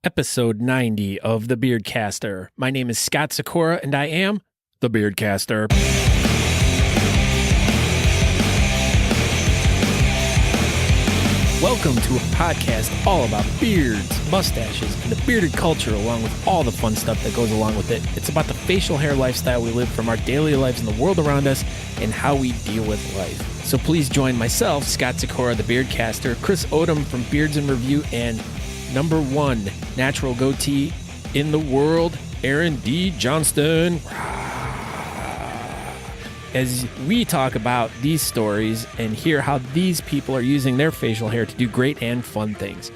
episode 90 of The Beardcaster. My name is Scott Sykora, and I am The Beardcaster. Welcome to a podcast all about beards, mustaches, and the bearded culture, along with all the fun stuff that goes along with it. It's about the facial hair lifestyle we live from our daily lives in the world around us and how we deal with life. So please join myself, Scott Sykora, the Beardcaster, Chris Odom from Beards in Review, and number one natural goatee in the world, Aaron D. Johnston, as we talk about these stories and hear how these people are using their facial hair to do great and fun things.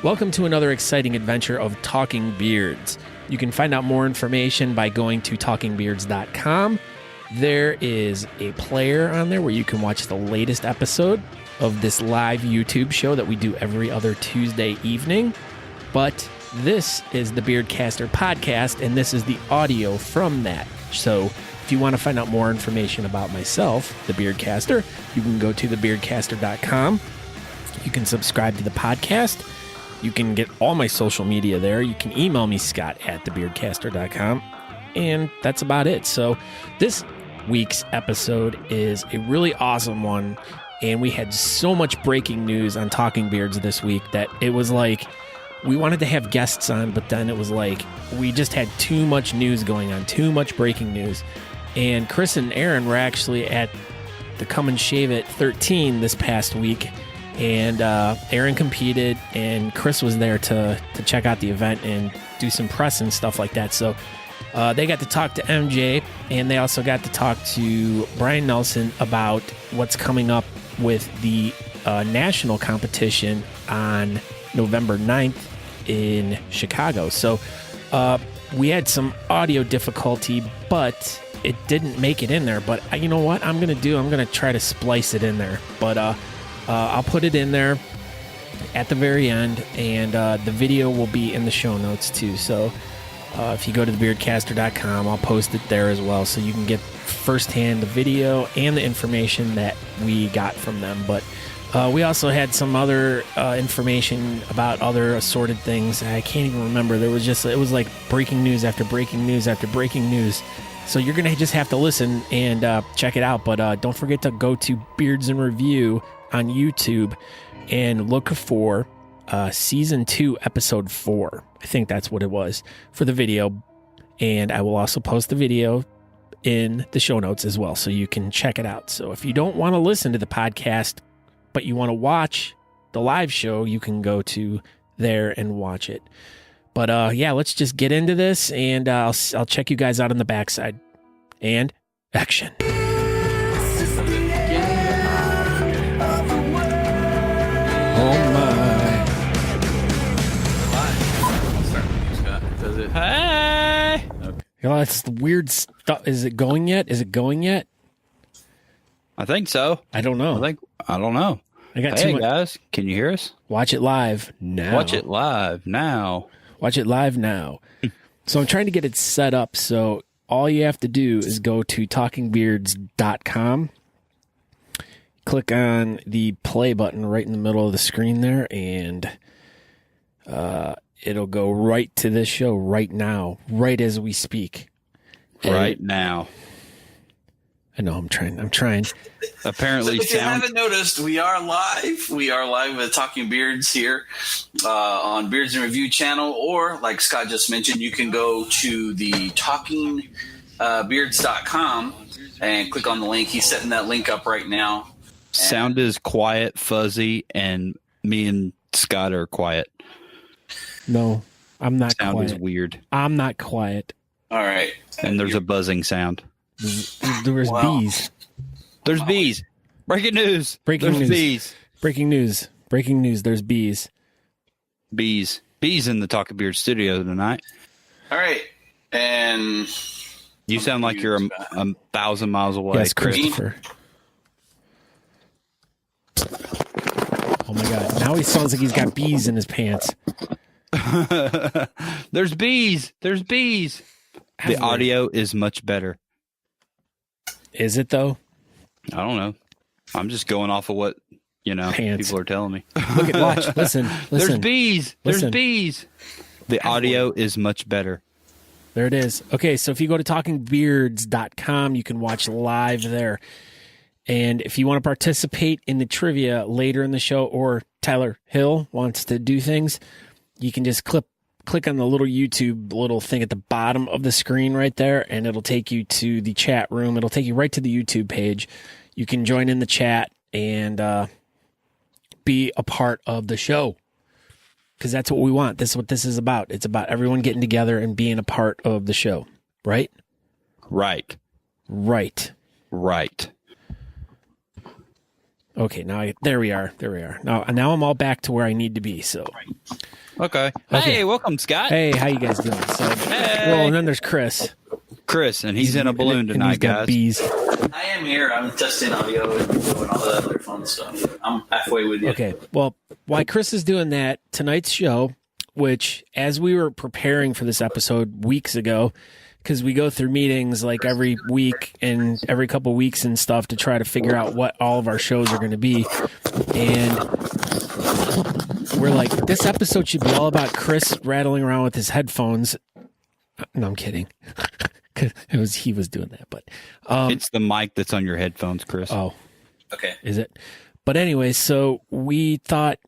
Welcome to another exciting adventure of Talking Beards. You can find out more information by going to talkingbeards.com. There is a player on there where you can watch the latest episode of this live YouTube show that we do every other Tuesday evening. But this is the Beardcaster podcast, and this is the audio from that. So if you want to find out more information about myself, the Beardcaster, you can go to thebeardcaster.com. You can subscribe to the podcast. You can get all my social media there. You can email me, Scott, at thebeardcaster.com. And that's about it. So this week's episode is a really awesome one. And we had so much breaking news on Talking Beards this week that it was like we wanted to have guests on, but then it was like we just had too much news going on, too much breaking news. And Chris and Aaron were actually at the Come and Shave It 13 this past week. And Aaron competed, and Chris was there to check out the event and do some press and stuff like that. So they got to talk to MJ, and they also got to talk to Bryan Nelson about what's coming up with the national competition on November 9th in Chicago. So we had some audio difficulty, but it didn't make it in there. But you know what I'm going to do? I'm going to try to splice it in there. But I'll put it in there at the very end, and the video will be in the show notes too. So if you go to thebeardcaster.com, I'll post it there as well, so you can get firsthand the video and the information that we got from them. But we also had some other information about other assorted things. I can't even remember. It was like breaking news after breaking news after breaking news. So you're going to just have to listen and check it out. But don't forget to go to Beards in Review on YouTube and look for Season 2, Episode 4. I think that's what it was for the video. And I will also post the video in the show notes as well, so you can check it out. So if you don't want to listen to the podcast, but you want to watch the live show, you can go to there and watch it. But yeah, let's just get into this, and I'll check you guys out on the backside. And action. Oh my. Does it? Hey! Okay. You know, it's weird stuff. Is it going yet? I think so. I don't know. I don't know. I got hey, guys, can you hear us? Watch it live now. Watch it live now. Watch it live now. So I'm trying to get it set up. So all you have to do is go to talkingbeards.com. Click on the play button right in the middle of the screen there, and it'll go right to this show right now, right as we speak. Right now. I know, I'm trying. Apparently, so if you haven't noticed, we are live. We are live with Talking Beards here on Beards in Review channel, or like Scott just mentioned, you can go to the talkingbeards.com and click on the link. He's setting that link up right now. Sound is quiet, fuzzy, and me and Scott are quiet. No, I'm not sound quiet. Sound is weird. I'm not quiet. All right. And there's a buzzing sound. There's bees. There's bees. Breaking news. There's bees. Breaking news. There's bees. Bees in the Talking Beard studio tonight. All right. And you sound like you're a 1,000 miles away. Yes, Christopher. Oh my God. Now he sounds like he's got bees in his pants. There's bees. The audio is much better. Is it though? I don't know. I'm just going off of what, people are telling me. Look at, watch, listen. There's bees. Listen. There's bees. The audio is much better. There it is. Okay, so if you go to talkingbeards.com, you can watch live there. And if you want to participate in the trivia later in the show, or Tyler Hill wants to do things, you can just click on the little YouTube little thing at the bottom of the screen right there, and it'll take you to the chat room. It'll take you right to the YouTube page. You can join in the chat and be a part of the show, because that's what we want. This is what this is about. It's about everyone getting together and being a part of the show, right? Right. Okay, there we are. Now I'm all back to where I need to be. So, okay. Hey, welcome, Scott. Hey, how you guys doing? So, well, and then there's Chris, and he's in a balloon tonight, he's got guys. Bees. I am here. I'm testing audio and doing all that other fun stuff. I'm halfway with you. Okay, well, while Chris is doing that, tonight's show, which as we were preparing for this episode weeks ago, because we go through meetings like every week and every couple of weeks and stuff to try to figure out what all of our shows are going to be. And we're like, this episode should be all about Chris rattling around with his headphones. No, I'm kidding. He was doing that, but it's the mic that's on your headphones, Chris. Oh, okay. Is it? But anyway, so we thought,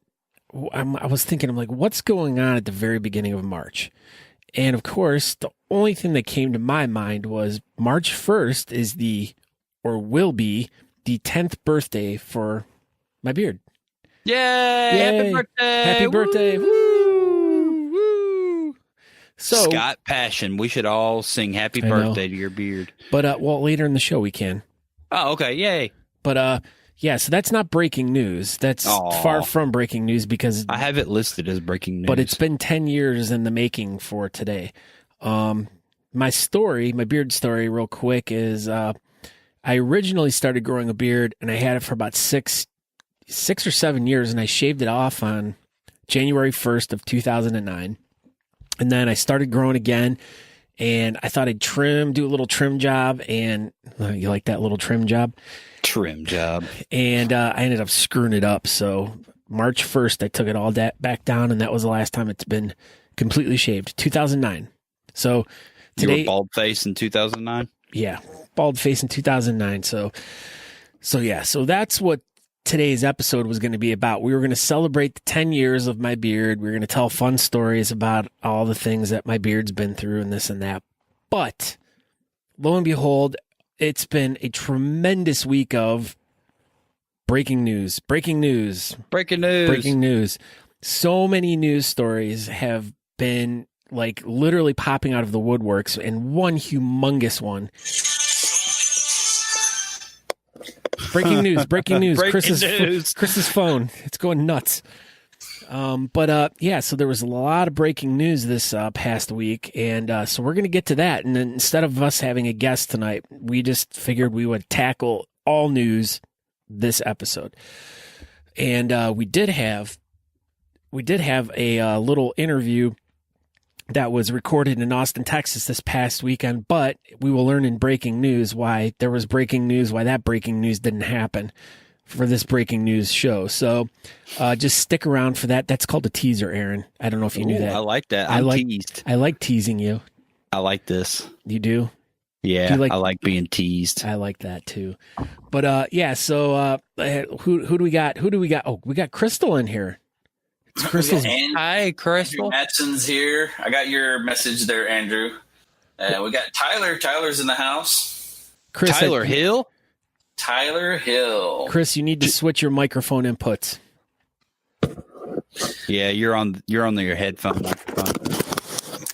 I was thinking, I'm like, what's going on at the very beginning of March? And of course, the only thing that came to my mind was March 1st is will be the 10th birthday for my beard. Yay! Happy birthday! Happy birthday! Woo! Woo! So, Scott Passion, we should all sing happy birthday to your beard. But, well, later in the show we can. Oh, okay. Yay. But, yeah, so that's not breaking news. That's far from breaking news, because I have it listed as breaking news. But it's been 10 years in the making for today. My beard story real quick is I originally started growing a beard, and I had it for about six or 7 years, and I shaved it off on January 1st of 2009. And then I started growing again, and I thought I'd do a little trim job, and you like that little trim job? Trim job. And I ended up screwing it up. So March 1st, I took it all back down, and that was the last time it's been completely shaved. 2009. So today, you were bald face in 2009? Yeah, bald face in 2009. So that's what today's episode was going to be about. We were going to celebrate the 10 years of my beard. We were going to tell fun stories about all the things that my beard's been through and this and that. But lo and behold, it's been a tremendous week of breaking news. So many news stories have been like literally popping out of the woodworks, and one humongous one. Breaking news. Chris's phone. It's going nuts. So there was a lot of breaking news this past week, and so we're going to get to that. And then instead of us having a guest tonight, we just figured we would tackle all news this episode. And we did have a little interview that was recorded in Austin, Texas this past weekend, but we will learn in breaking news why there was breaking news, why that breaking news didn't happen for this breaking news show. So just stick around for that. That's called a teaser, Aaron. I don't know if you knew that. I like that. Teased. I like teasing you. I like this. You do? Yeah, I like being teased. I like that too. But so who do we got? Oh, we got Crystal in here. Crystal's. Hi, Crystal. Andrew Matson's here. I got your message there, Andrew. We got Tyler. Tyler's in the house. Tyler Hill. Tyler Hill. Chris, you need to switch your microphone inputs. Yeah, you're on your headphone microphone.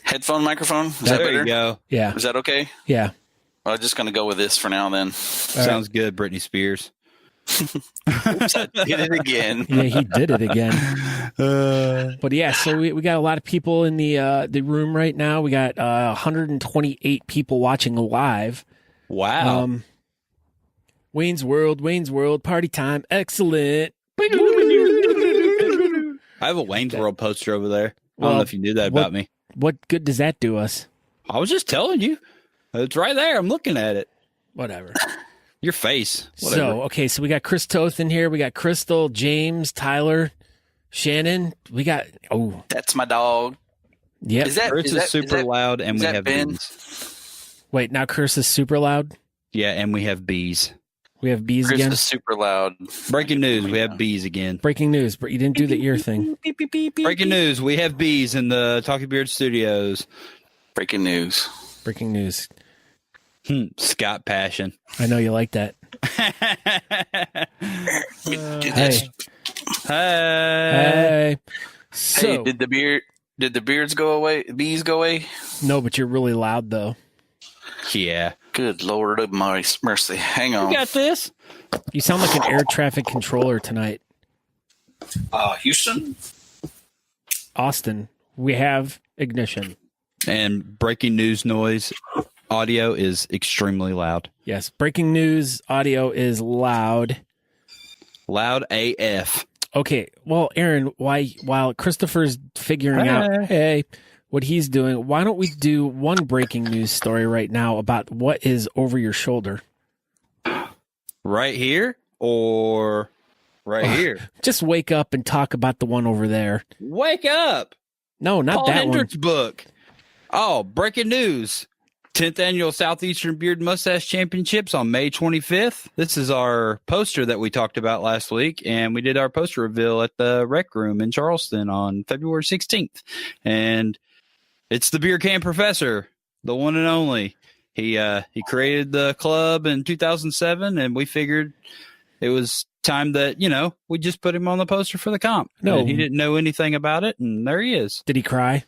Headphone microphone? Is that there better? You go. Yeah. Is that okay? Yeah. Well, I'm just going to go with this for now then. Sounds good, Britney Spears. Oops, I did it again. Yeah, he did it again. But yeah, so we got a lot of people in the room right now. We got 128 people watching live. Wow. Wayne's World, party time, excellent. I have a Wayne's World poster over there. I don't know if you knew that about me. What good does that do us? I was just telling you. It's right there. I'm looking at it. Whatever. Your face. Whatever. So we got Chris Toth in here. We got Crystal, James, Tyler, Shannon. We got, That's my dog. Yep. Chris is super loud, and we have Ben? bees. Wait, now Chris is super loud? Yeah, and we have bees. We have bees Chris again? is super loud. Breaking news, we have bees again. Breaking news, but you didn't do the ear thing. Breaking news, we have bees in the Talking Beard studios. Breaking news. Breaking news. Scott Passion. I know you like that. Do Hey. this. Hey. So, Hey, did the beards go away? Bees go away? no, but you're really loud, though. Yeah. Good Lord of mercy. Hang on. You got this? You sound like an air traffic controller tonight. Houston? Austin, we have ignition. And breaking news noise audio is extremely loud. Yes, breaking news audio is loud. Loud AF. Okay, well, Aaron, while Christopher's figuring out what he's doing, why don't we do one breaking news story right now about what is over your shoulder? Right here or right here? Just wake up and talk about the one over there. Wake up. No, not Paul that Hendricks' book. Oh, breaking news. 10th Annual Southeastern Beard Mustache Championships on May 25th. This is our poster that we talked about last week, and we did our poster reveal at the Rec Room in Charleston on February 16th. And it's the Beer Can Professor, the one and only. He created the club in 2007, and we figured it was time that, we just put him on the poster for the comp. No. And he didn't know anything about it, and there he is. Did he cry?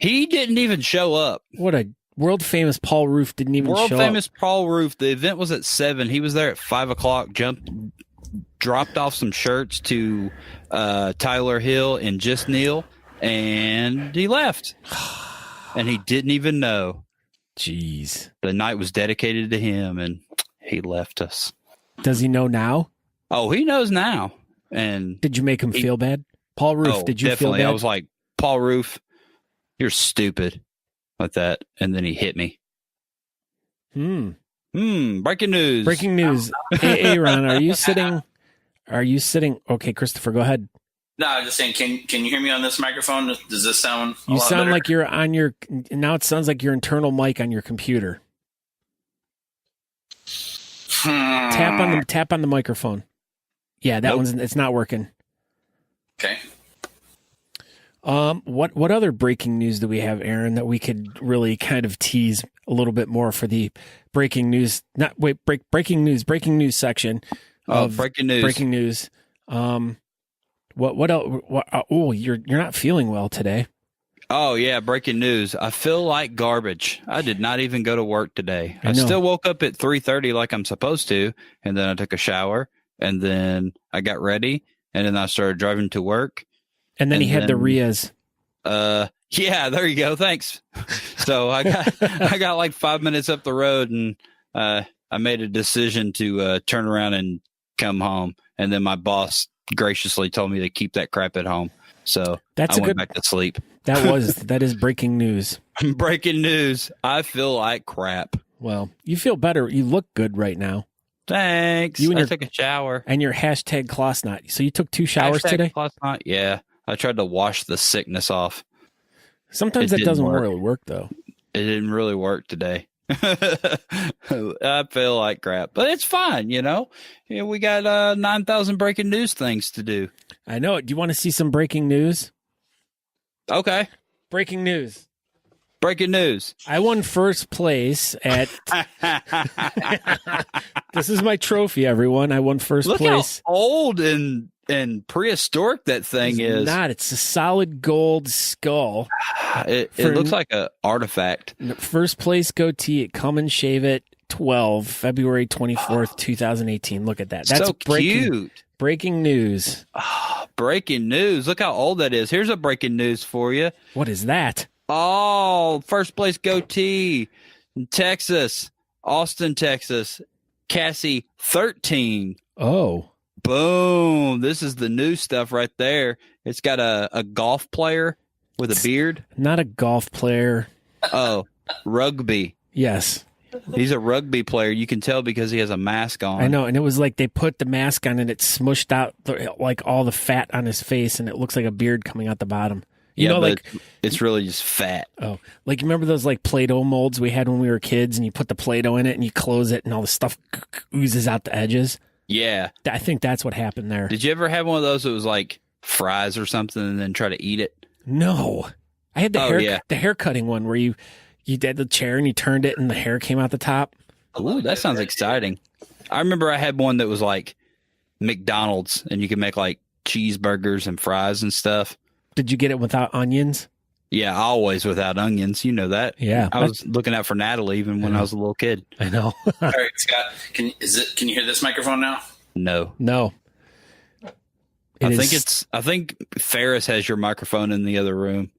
He didn't even show up. What a world famous Paul Roof didn't even show up. World famous Paul Roof. The event was at 7. He was there at 5 o'clock. Dropped off some shirts to Tyler Hill and Just Neil, and he left. And he didn't even know. Jeez. The night was dedicated to him, and he left us. Does he know now? Oh, he knows now. And Did you make him feel bad? Paul Roof, did you definitely. feel bad? I was like, Paul Roof, you're stupid. Like that. And then he hit me. Breaking news. Breaking news. Hey, Aaron, are you sitting? Okay, Christopher, go ahead. No, I'm just saying, can you hear me on this microphone? Does this sound a You lot sound better? like you're on your, now it sounds like your internal mic on your computer. Tap on the microphone. Yeah, that one's, it's not working. Okay. What other breaking news do we have, Aaron, that we could really kind of tease a little bit more for the breaking news section of breaking news. Breaking news. What else? You're not feeling well today. Oh yeah, breaking news. I feel like garbage. I did not even go to work today. I I know. still woke up at 3:30 like I'm supposed to, and then I took a shower, and then I got ready, and then I started driving to work. And then he had the then- Rias. Yeah, there you go. Thanks. So I got like 5 minutes up the road, and I made a decision to turn around and come home. And then my boss graciously told me to keep that crap at home. So That's I a went good- back to sleep. That is breaking news. Breaking news. I feel like crap. Well, you feel better. You look good right now. Thanks. You and I your- took a shower. And your hashtag Klossnot. So you took 2 showers today? Last night. Yeah. I tried to wash the sickness off. Sometimes It that doesn't didn't work. really work, though. It didn't really work today. I feel like crap, but it's fine. We got 9,000 breaking news things to do. I know it. Do you want to see some breaking news? Okay. Breaking news. Breaking news. I won first place at. This is my trophy, everyone. I won first Look place. how old and prehistoric that thing is. Not. It's a solid gold skull. It For- looks like an artifact. First place goatee at Come and Shave It 12, February 24th, 2018. Look at that. That's so cute. Breaking news. Breaking news. Look how old that is. Here's a breaking news for you. What is that? Oh, first place goatee in Texas, Austin, Texas. Cassie 13. Oh. Boom. This is the new stuff right there. It's got a golf player with a beard. Not a golf player. Oh, rugby. Yes. He's a rugby player. You can tell because he has a mask on. I know. And it was like they put the mask on and it smushed out like all the fat on his face and it looks like a beard coming out the bottom. You know, but like it's really just fat. oh, like you remember those like Play-Doh molds we had when we were kids, and you put the Play-Doh in it and you close it, and all the stuff oozes out the edges. Yeah. I think that's what happened there. Did you ever have one of those that was like fries or something, and then try to eat it? No, I had the hair cutting one where you did the chair and you turned it and the hair came out the top. Ooh, that sounds exciting. I remember I had one that was like McDonald's, and you could make like cheeseburgers and fries and stuff. Did you get it without onions? Yeah, always without onions. You know that. Yeah, I was looking out for Natalie even when I was a little kid. I know. All right, Scott, can you hear this microphone now? No. I think Ferris has your microphone in the other room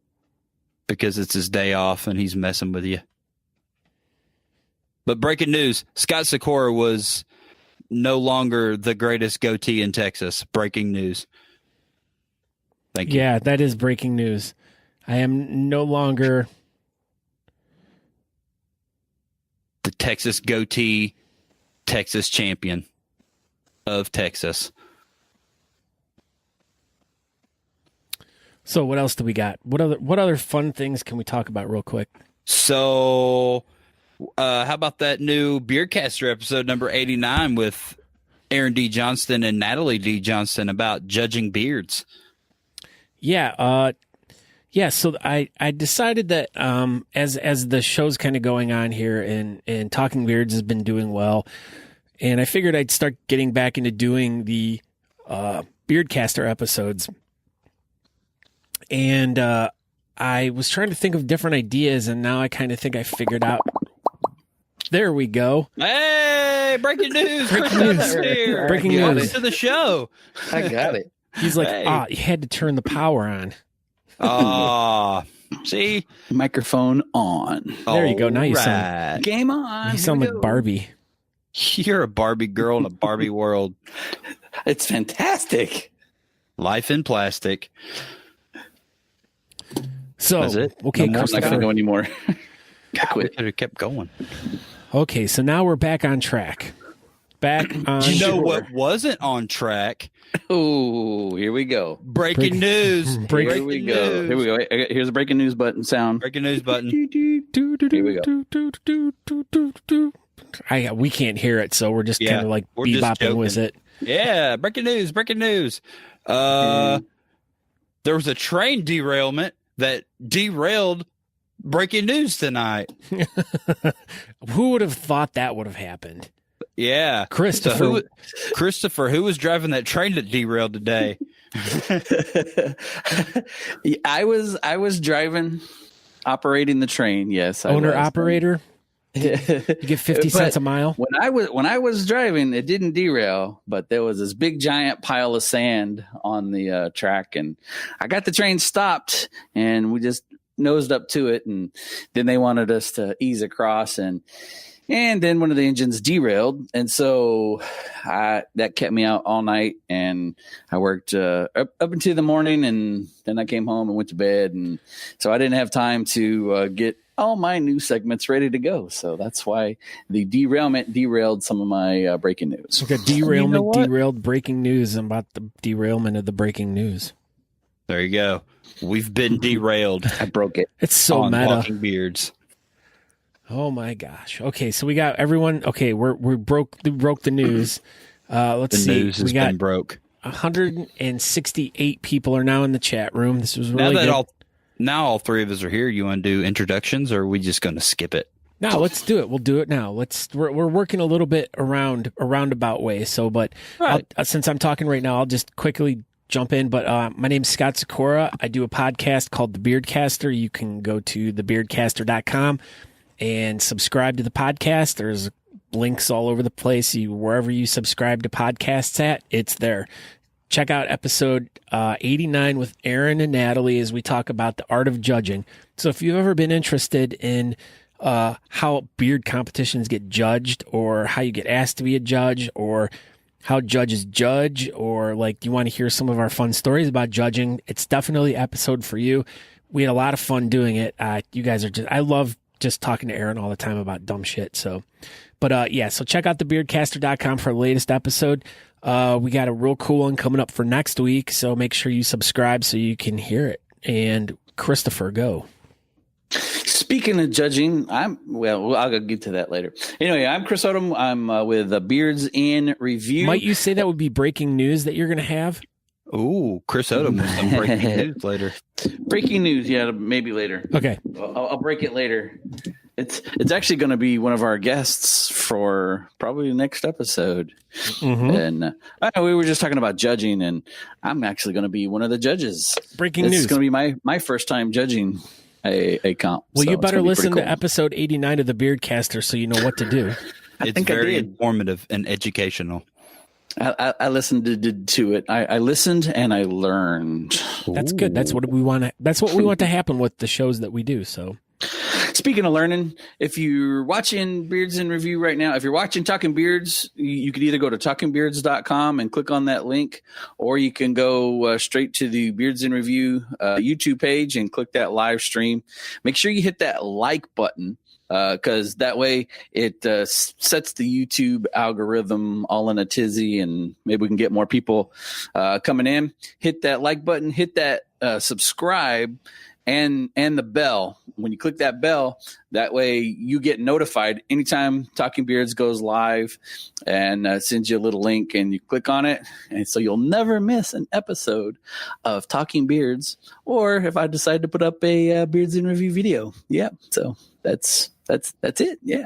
because it's his day off and he's messing with you. But breaking news, Scott Sykora was no longer the greatest goatee in Texas. Breaking news. Thank you. Yeah, that is breaking news. I am no longer the Texas goatee Texas champion of Texas. So what else do we got? What other fun things can we talk about real quick? So how about that new Beardcaster episode number 89 with Aaron D. Johnston and Natalie D. Johnston about judging beards? Yeah, so I decided that as the show's kind of going on here and Talking Beards has been doing well, and I figured I'd start getting back into doing the Beardcaster episodes. And I was trying to think of different ideas, and now I kind of think I figured out. There we go. Hey, breaking news. Breaking news. Here. Breaking Welcome news. to the show. I got it. He's like, Hey. you had to turn the power on. See? Microphone on. There you go. Now you sound. Game on. You sound like Barbie. You're a Barbie girl in a Barbie world. It's fantastic. Life in plastic. So, That's it? okay, I'm not going to go anymore. God, we could have kept going. Okay, so now we're back on track. Back on You know what wasn't on track? Oh, here we go. Breaking news. Here Breaking we go. news. Here we go. Here's a breaking news button sound. Breaking news button. Here we go. We can't hear it, so we're just kind of like we're just bebopping with joking. it. Yeah, breaking news. Breaking news. There was a train derailment that derailed breaking news tonight. Who would have thought that would have happened? Yeah. Christopher. Christopher, who was driving that train that derailed today? I was driving, operating the train. Yes, Owner operator. You get 50 cents a mile. When I was driving, it didn't derail, but there was this big giant pile of sand on the track, and I got the train stopped, and we just nosed up to it, and then they wanted us to ease across, and then one of the engines derailed, and so that kept me out all night, and I worked up until the morning, and then I came home and went to bed, and so I didn't have time to get all my new segments ready to go. So that's why the derailment derailed some of my breaking news. Okay, derailed breaking news about the derailment of the breaking news. There you go. We've been derailed. I broke it. It's so on meta. Talking Beards. Oh my gosh. Okay, so we got everyone. Okay, we broke the news. Let's The see. news has We got been broke. 168 people are now in the chat room. This was really good. Now all three of us are here. You want to do introductions, or are we just going to skip it? No, let's do it. We'll do it now. We're working a little bit a roundabout way. So, but Right. Since I'm talking right now, I'll just quickly jump in. But my name's Scott Sykora. I do a podcast called The Beardcaster. You can go to thebeardcaster.com and subscribe to the podcast. There's links all over the place. Wherever you subscribe to podcasts at, it's there. Check out episode 89 with Aaron and Natalie as we talk about the art of judging. So if you've ever been interested in how beard competitions get judged, or how you get asked to be a judge, or how judges judge, or like you want to hear some of our fun stories about judging, it's definitely an episode for you. We had a lot of fun doing it. You guys are I love just talking to Aaron all the time about dumb shit. So, but so check out thebeardcaster.com for the latest episode. We got a real cool one coming up for next week, so make sure you subscribe so you can hear it. And Christopher, go. Speaking of judging, I'll get to that later. Anyway, I'm Chris Odom. I'm with Beards in Review. Might you say that would be breaking news that you're going to have? Ooh, Chris Odom with some breaking news later. Breaking news, yeah, maybe later. Okay. I'll break it later. It's actually going to be one of our guests for probably the next episode. Mm-hmm. And we were just talking about judging, and I'm actually going to be one of the judges. Breaking news. It's going to be my first time judging a comp. Well, so you better listen cool. to episode 89 of the Beardcaster so you know what to do. It's very informative and educational. I listened to it. I listened and I learned. That's good. That's what we want. That's what we want to happen with the shows that we do. So, speaking of learning, if you're watching Beards in Review right now, if you're watching Talking Beards, you could either go to talkingbeards.com and click on that link, or you can go straight to the Beards in Review YouTube page and click that live stream. Make sure you hit that like button. Because that way it sets the YouTube algorithm all in a tizzy, and maybe we can get more people coming in. Hit that like button, hit that subscribe, and the bell. When you click that bell, that way you get notified anytime Talking Beards goes live, and sends you a little link, and you click on it, and so you'll never miss an episode of Talking Beards, or if I decide to put up a Beards in Review video. Yeah, so that's it. Yeah.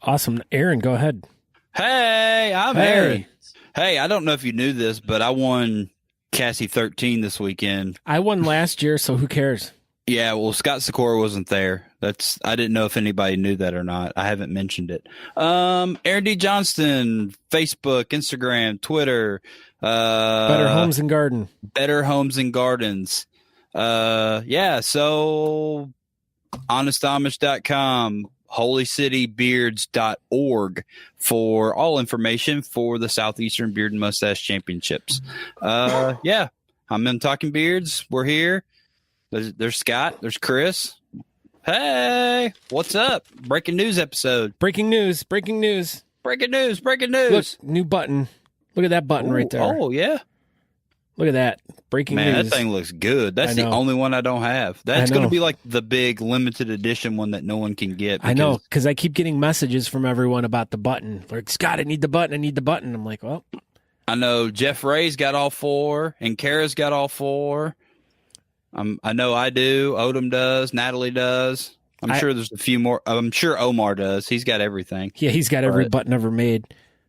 Awesome. Aaron, go ahead. Hey, I'm Aaron. Hey, I don't know if you knew this, but I won Cassie 13 this weekend. I won last year, so who cares? Yeah, well, Scott Sykora wasn't there. I didn't know if anybody knew that or not. I haven't mentioned it. Aaron D. Johnston, Facebook, Instagram, Twitter. Better Homes and Garden. Better Homes and Gardens. Yeah, so honestamish.com, holycitybeards.org for all information for the Southeastern Beard and Mustache Championships. Yeah, I'm in Talking Beards. We're here. There's Scott. There's Chris. Hey, what's up? Breaking news episode. Breaking news. Breaking news. Breaking news. Breaking news. Look, new button. Look at that button right there. Oh, yeah. Look at that. Breaking news. Man, that thing looks good. That's the only one I don't have. That's going to be like the big limited edition one that no one can get. I know, because I keep getting messages from everyone about the button. Like, Scott, I need the button. I need the button. I'm like, well. I know Jeff Ray's got all four, and Kara's got all four. I know I do. Odom does. Natalie does. I'm sure there's a few more. I'm sure Omar does. He's got everything. Yeah, he's got every button ever made.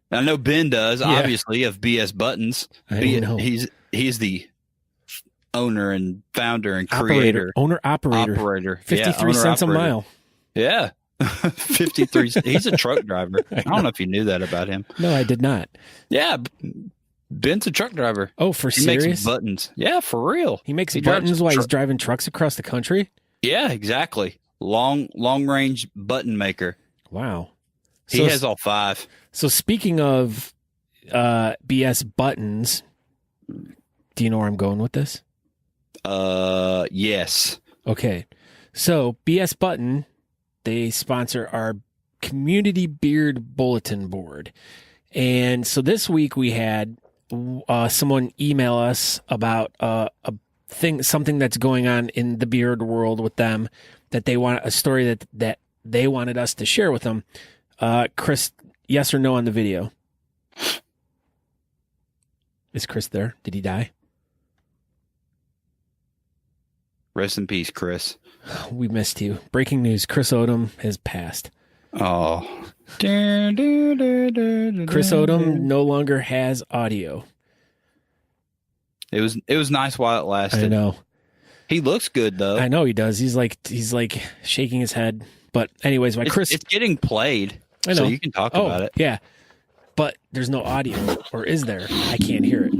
I know Ben does, obviously, of BS Buttons. I know. He's the owner and founder and creator. Operator. 53 cents a mile. Yeah. 53. He's a truck driver. I don't know if you knew that about him. No, I did not. Yeah. Ben's a truck driver. Oh, for he serious? Makes buttons. Yeah, for real. He makes buttons while he's driving trucks across the country? Yeah, exactly. Long range button maker. Wow. He has all five. So speaking of BS buttons, do you know where I'm going with this? Yes. Okay. So BS Button, they sponsor our community beard bulletin board. And so this week we had someone email us about something that's going on in the beard world with them, that they want a story that they wanted us to share with them. Chris, yes or no on the video? Is Chris there? Did he die? Rest in peace, Chris. We missed you. Breaking news: Chris Odom has passed. Oh. Chris Odom no longer has audio. It was nice while it lasted. I know. He looks good though. I know he does. He's like shaking his head. But anyways, it's getting played. I know. So you can talk about it. Yeah. But there's no audio, or is there? I can't hear it.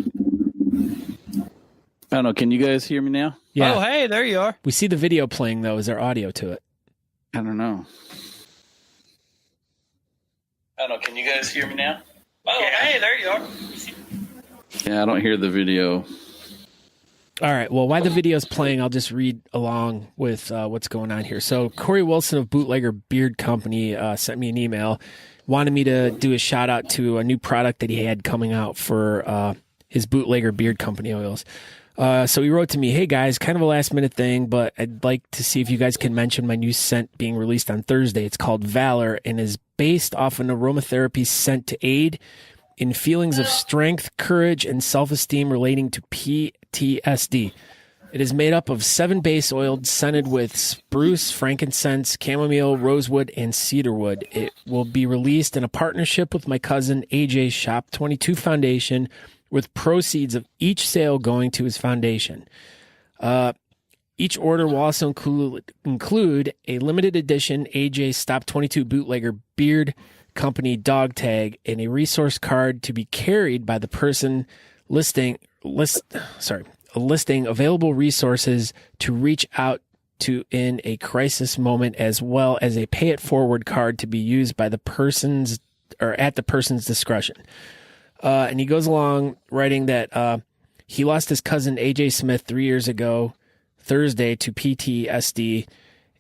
I don't know. Can you guys hear me now? Yeah. Oh, hey, there you are. We see the video playing though. Is there audio to it? I don't know. I don't know. Can you guys hear me now? Oh, hey, there you are. Yeah, I don't hear the video. All right. Well, while the video's playing, I'll just read along with what's going on here. So Corey Wilson of Bootlegger Beard Company sent me an email, wanted me to do a shout out to a new product that he had coming out for his Bootlegger Beard Company oils. So he wrote to me, "Hey guys, kind of a last minute thing, but I'd like to see if you guys can mention my new scent being released on Thursday. It's called Valor and is based off an aromatherapy scent to aid in feelings of strength, courage, and self-esteem relating to PTSD. It is made up of 7 base oils scented with spruce, frankincense, chamomile, rosewood, and cedarwood. It will be released in a partnership with my cousin AJ's Shop 22 Foundation, with proceeds of each sale going to his foundation. Each order will also include a limited edition AJ Stop 22 bootlegger beard company dog tag and a resource card to be carried by the person listing available resources to reach out to in a crisis moment, as well as a pay it forward card to be used by the person's or at the person's discretion." And he goes along writing that he lost his cousin AJ Smith 3 years ago, Thursday, to PTSD,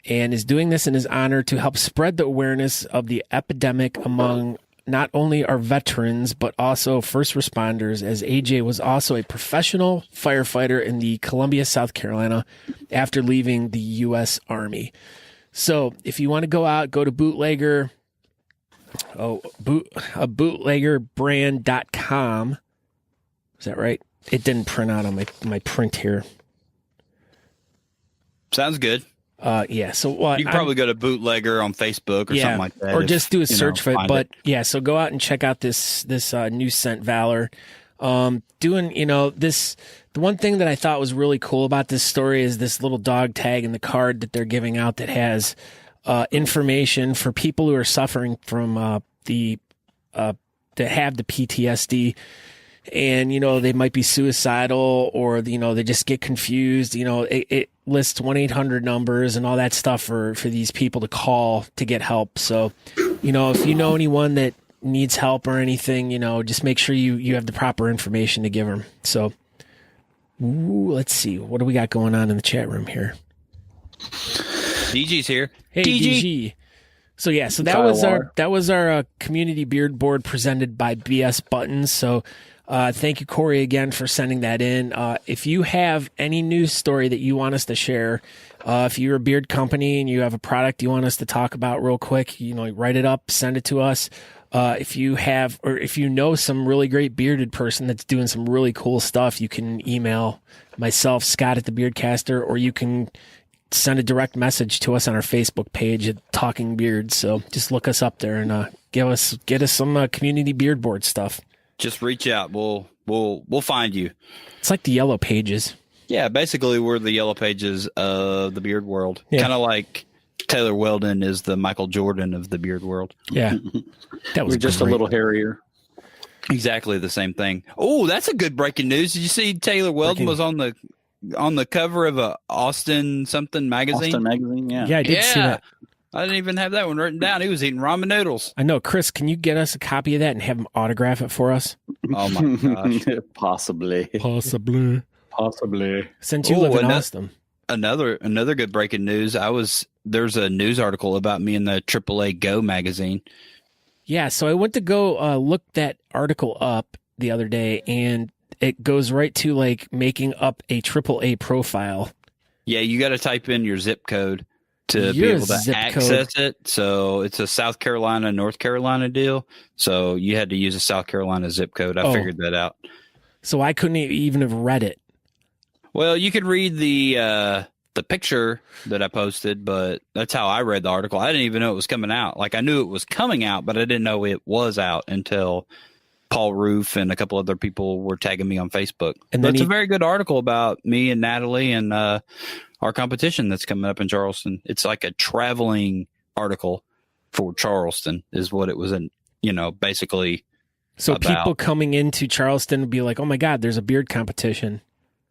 and is doing this in his honor to help spread the awareness of the epidemic among not only our veterans, but also first responders, as AJ was also a professional firefighter in the Columbia, South Carolina, after leaving the U.S. Army. So if you want to go out, go to bootleggerbrand.com. Is that right? It didn't print out on my print here. Sounds good. Yeah. So you can probably go to Bootlegger on Facebook or something like that, or just do a search for it. But yeah, so go out and check out this new scent Valor. The one thing that I thought was really cool about this story is this little dog tag in the card that they're giving out that has information for people who are suffering from that have the PTSD. And, they might be suicidal or, they just get confused. It lists 1-800 numbers and all that stuff for these people to call to get help. So, if you know anyone that needs help or anything, just make sure you have the proper information to give them. So, let's see. What do we got going on in the chat room here? DG's here. Hey, DG. So, yeah, so that was our community beard board presented by BS Buttons. So, thank you, Corey, again for sending that in. If you have any news story that you want us to share, if you're a beard company and you have a product you want us to talk about real quick, write it up, send it to us. If you know some really great bearded person that's doing some really cool stuff, you can email myself, Scott at the Beardcaster, or you can send a direct message to us on our Facebook page at Talking Beards. So just look us up there and get us some community beard board stuff. Just reach out. We'll find you. It's like the Yellow Pages. Yeah, basically we're the Yellow Pages of the beard world. Yeah. Kind of like Taylor Weldon is the Michael Jordan of the beard world. Yeah, that was we're just great. A little hairier. Exactly the same thing. Oh, that's a good breaking news. Did you see Taylor Weldon was on the cover of a Austin something magazine? Austin magazine, yeah. Yeah, I did see that. I didn't even have that one written down. He was eating ramen noodles. I know. Chris, can you get us a copy of that and have him autograph it for us? Oh, my gosh. Possibly. Since you live in Austin. Another good breaking news. There's a news article about me in the AAA Go magazine. Yeah, so I went to go look that article up the other day, and it goes right to like making up a AAA profile. Yeah, you got to type in your zip code to be able to access it. So it's a South Carolina, North Carolina deal. So you had to use a South Carolina zip code. I figured that out. So I couldn't even have read it. Well, you could read the picture that I posted, but that's how I read the article. I didn't even know it was coming out. Like I knew it was coming out, but I didn't know it was out until Paul Roof and a couple other people were tagging me on Facebook. And it's a very good article about me and Natalie and our competition that's coming up in Charleston. It's like a traveling article for Charleston is what it was basically. So about. People coming into Charleston would be like, oh my God, there's a beard competition.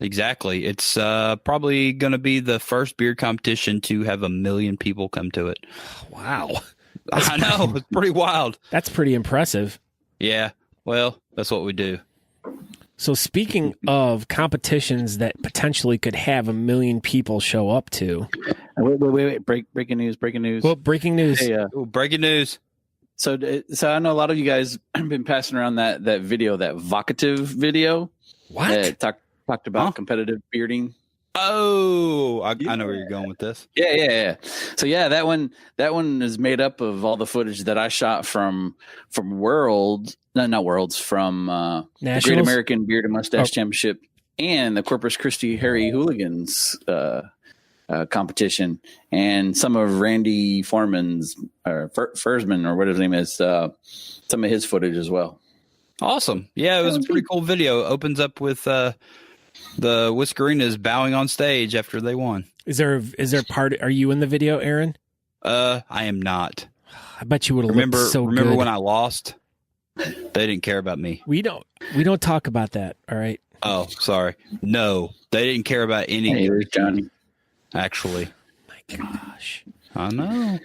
Exactly. It's probably going to be the first beard competition to have 1 million people come to it. Wow. I know. It's pretty wild. That's pretty impressive. Yeah. Well, that's what we do. So speaking of competitions that potentially could have 1 million people show up to. Wait. Breaking news. Well, breaking news. Hey, breaking news. So I know a lot of you guys have been passing around that video, that vocative video. What? Talked about competitive bearding. Oh, I know where you're going with this. Yeah. So yeah, that one is made up of all the footage that I shot from Worlds, not Worlds, from the Great American Beard and Mustache Championship and the Corpus Christi Hairy Hooligans competition, and some of Randy Foreman's or Fersman or whatever his name is, some of his footage as well. Awesome. Yeah, it was a pretty cool video. It opens up with the Whiskerinas bowing on stage after they won. Is there part? Are you in the video, Aaron? I am not. I bet you would have looked so good. Remember when I lost? They didn't care about me. We don't talk about that. All right. Oh, sorry. No, they didn't care about any. Hey, there's Johnny. Actually. My gosh. I know.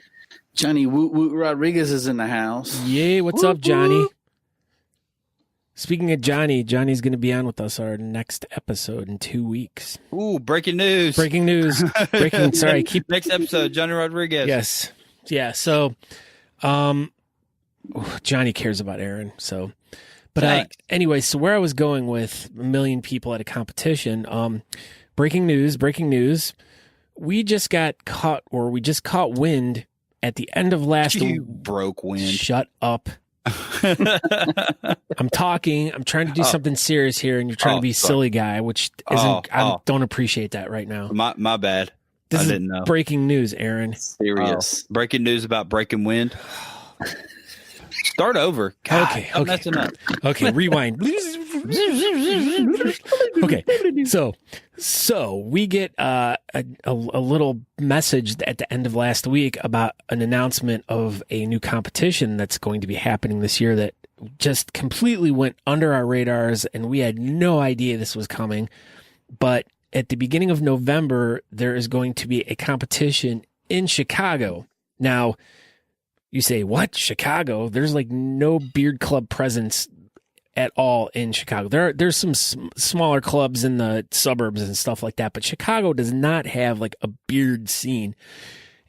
Johnny Woot Woot Rodriguez is in the house. Yeah, what's up, Johnny? Speaking of Johnny, Johnny's going to be on with us our next episode in 2 weeks. Ooh, breaking news. Breaking news. Sorry, next episode, Johnny Rodriguez. Yes. Yeah, so Johnny cares about Aaron, so but anyway, so where I was going with a million people at a competition, breaking news. We just caught wind at the end of last week. You broke wind. Shut up. I'm talking. I'm trying to do something serious here, and you're trying to be silly guy, which isn't. I don't appreciate that right now. My bad. This I is didn't know. Breaking news, Aaron. Serious. Breaking news about breaking wind. Start over. God, Okay. I'm messing up. Okay, rewind. Okay, so we get a little message at the end of last week about an announcement of a new competition that's going to be happening this year that just completely went under our radars, and we had no idea this was coming. But at the beginning of November, there is going to be a competition in Chicago. Now, you say, what? Chicago? There's like no beard club presence at all in Chicago. There's some smaller clubs in the suburbs and stuff like that, but Chicago does not have like a beard scene.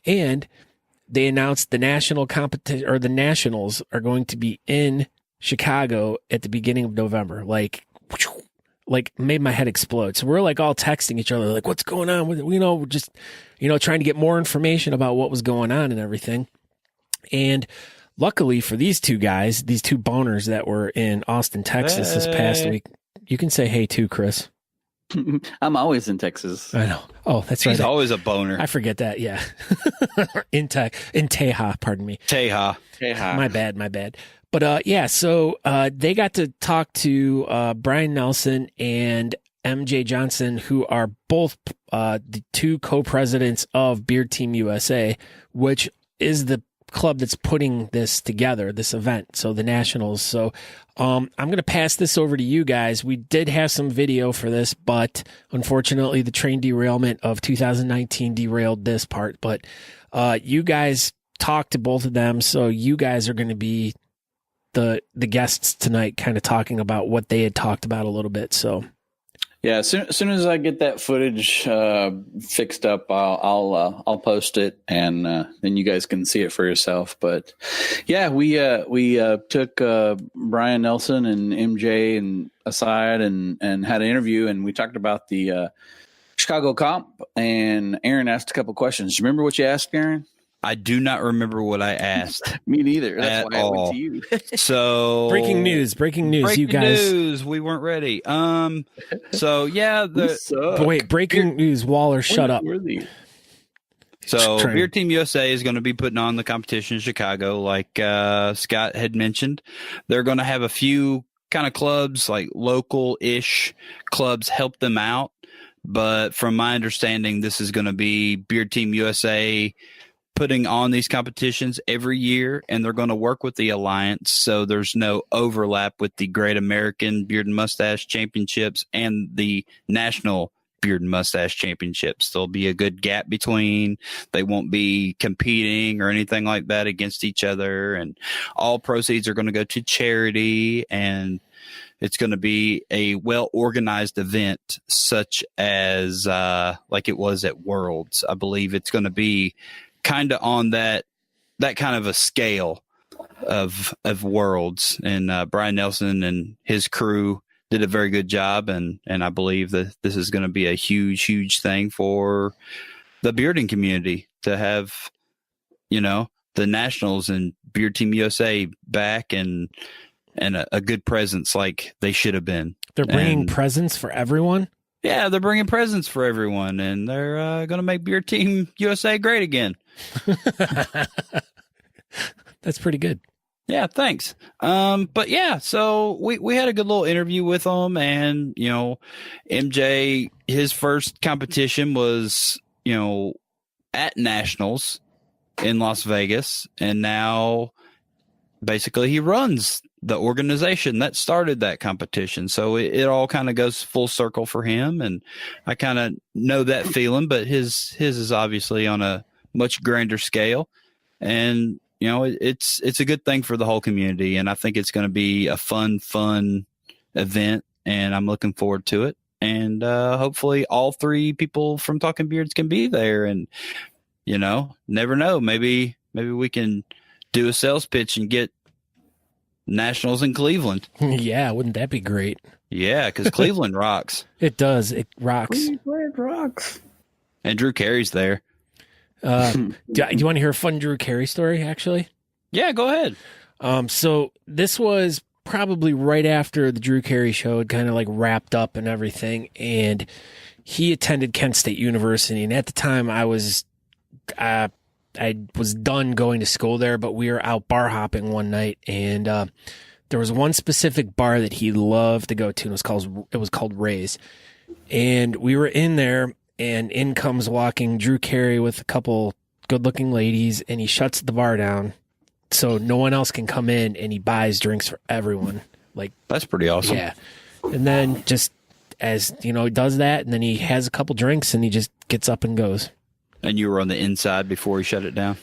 And they announced the national competition, or the nationals are going to be in Chicago at the beginning of November. Like made my head explode. So we're like all texting each other, like, what's going on? We're just trying to get more information about what was going on and everything. And luckily for these two guys, these two boners that were in Austin, Texas this past week, you can say hey too, Chris. I'm always in Texas. I know. Oh, that's right. He's always a boner. I forget that. Yeah. in Teja, pardon me. Teja. My bad. But so they got to talk to Bryan Nelson and MJ Johnson, who are both the two co-presidents of Beard Team USA, which is the club that's putting this together, this event, so the nationals. So I'm going to pass this over to you guys. We did have some video for this, but unfortunately the train derailment of 2019 derailed this part. But you guys talked to both of them, so you guys are going to be the guests tonight, kind of talking about what they had talked about a little bit. So yeah, as soon as I get that footage fixed up, I'll post it, and then you guys can see it for yourself. But yeah, we took Bryan Nelson and MJ and aside and had an interview, and we talked about the Chicago comp. And Aaron asked a couple questions. Do you remember what you asked, Aaron? I do not remember what I asked. Me neither. That's why I went to you. So breaking news, you guys. News. We weren't ready. So yeah, breaking news. Waller, shut up. So Beard Team USA is going to be putting on the competition in Chicago, like Scott had mentioned. They're going to have a few kind of clubs, like local-ish clubs, help them out. But from my understanding, this is going to be Beard Team USA putting on these competitions every year, and they're going to work with the Alliance, so there's no overlap with the Great American Beard and Mustache Championships and the National Beard and Mustache Championships. There'll be a good gap between. They won't be competing or anything like that against each other, and all proceeds are going to go to charity, and it's going to be a well-organized event, such as like it was at Worlds. I believe it's going to be kind of on that kind of a scale of Worlds, and Bryan Nelson and his crew did a very good job, and I believe that this is going to be a huge thing for the bearding community to have, the Nationals and Beard Team USA back and a good presence like they should have been. They're bringing presents for everyone. Yeah, they're bringing presents for everyone, and they're going to make Beard Team USA great again. That's pretty good. Yeah, thanks. But yeah, so we had a good little interview with them, and MJ, his first competition was at Nationals in Las Vegas, and now basically he runs the organization that started that competition. So it all kind of goes full circle for him, and I kind of know that feeling, but his is obviously on a much grander scale, and it's a good thing for the whole community, and I think it's going to be a fun event, and I'm looking forward to it. And hopefully all three people from Talking Beards can be there, and never know, maybe we can do a sales pitch and get Nationals in Cleveland. Yeah, wouldn't that be great? Yeah, because Cleveland rocks. It does. It rocks. Cleveland rocks. And Drew Carey's there. Do you want to hear a fun Drew Carey story, actually? Yeah, go ahead. So this was probably right after the Drew Carey show had kind of like wrapped up and everything, and he attended Kent State University, and at the time I was done going to school there, but we were out bar hopping one night, and there was one specific bar that he loved to go to, and it was called Ray's. And we were in there, and in comes walking Drew Carey with a couple good-looking ladies, and he shuts the bar down so no one else can come in, and he buys drinks for everyone. Like, that's pretty awesome. Yeah. And then just as, he does that, and then he has a couple drinks, and he just gets up and goes. And you were on the inside before he shut it down?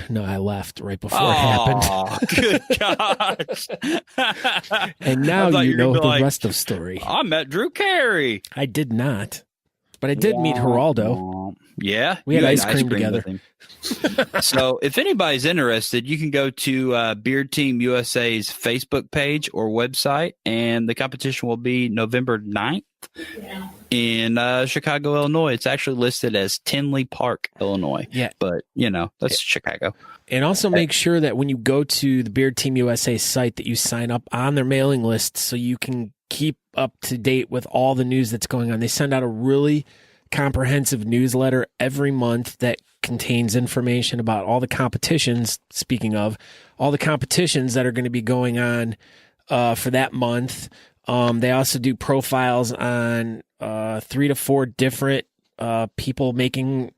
No, I left right before it happened. Good gosh. And now you know the rest of the story. I met Drew Carey. I did not. But I did meet Geraldo. Yeah. We had ice cream together. So if anybody's interested, you can go to Beard Team USA's Facebook page or website, and the competition will be November 9th in Chicago, Illinois. It's actually listed as Tinley Park, Illinois. Yeah. But, that's Chicago. And also make sure that when you go to the Beard Team USA site that you sign up on their mailing list so you can keep up to date with all the news that's going on. They send out a really comprehensive newsletter every month that contains information about all the competitions, speaking of, all the competitions that are going to be going on for that month. They also do profiles on 3 to 4 different people making,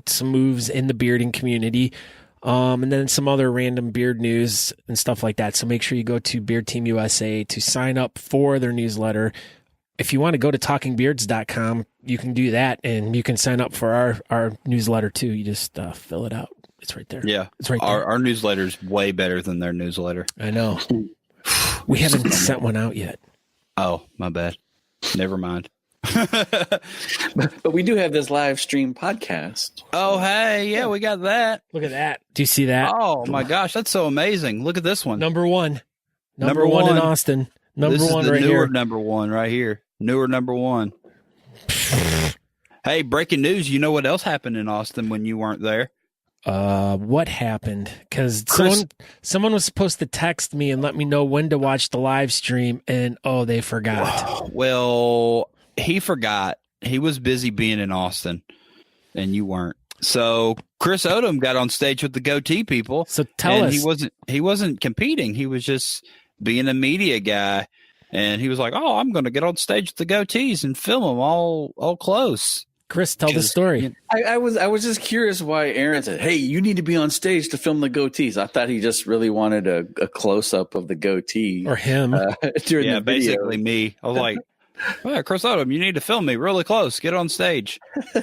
some moves in the bearding community. And then some other random beard news and stuff like that. So make sure you go to Beard Team USA to sign up for their newsletter. If you want to go to talkingbeards.com, you can do that, and you can sign up for our newsletter too. You just fill it out. It's right there. Yeah. It's right there. Our newsletter is way better than their newsletter. I know. We haven't sent one out yet. Oh, my bad. Never mind. But we do have this live stream podcast. Oh, hey, yeah, we got that. Look at that. Do you see that? Oh my gosh, that's so amazing. Look at this one. Number one in Austin. This one is the right newer here. number one right here. Newer number one. Hey, breaking news. You know what else happened in Austin when you weren't there? What happened? Because someone was supposed to text me and let me know when to watch the live stream, and they forgot. Well, he forgot. He was busy being in Austin, and you weren't. So Chris Odom got on stage with the goatee people. So tell us. He wasn't competing. He was just being a media guy, and he was like, "Oh, I'm going to get on stage with the goatees and film them all close." Chris, tell the story. I was just curious why Aaron said, "Hey, you need to be on stage to film the goatees." I thought he just really wanted a close up of the goatee or him during the video. Basically me. I was like, "Well, Chris Odom, you need to film me really close. Get on stage."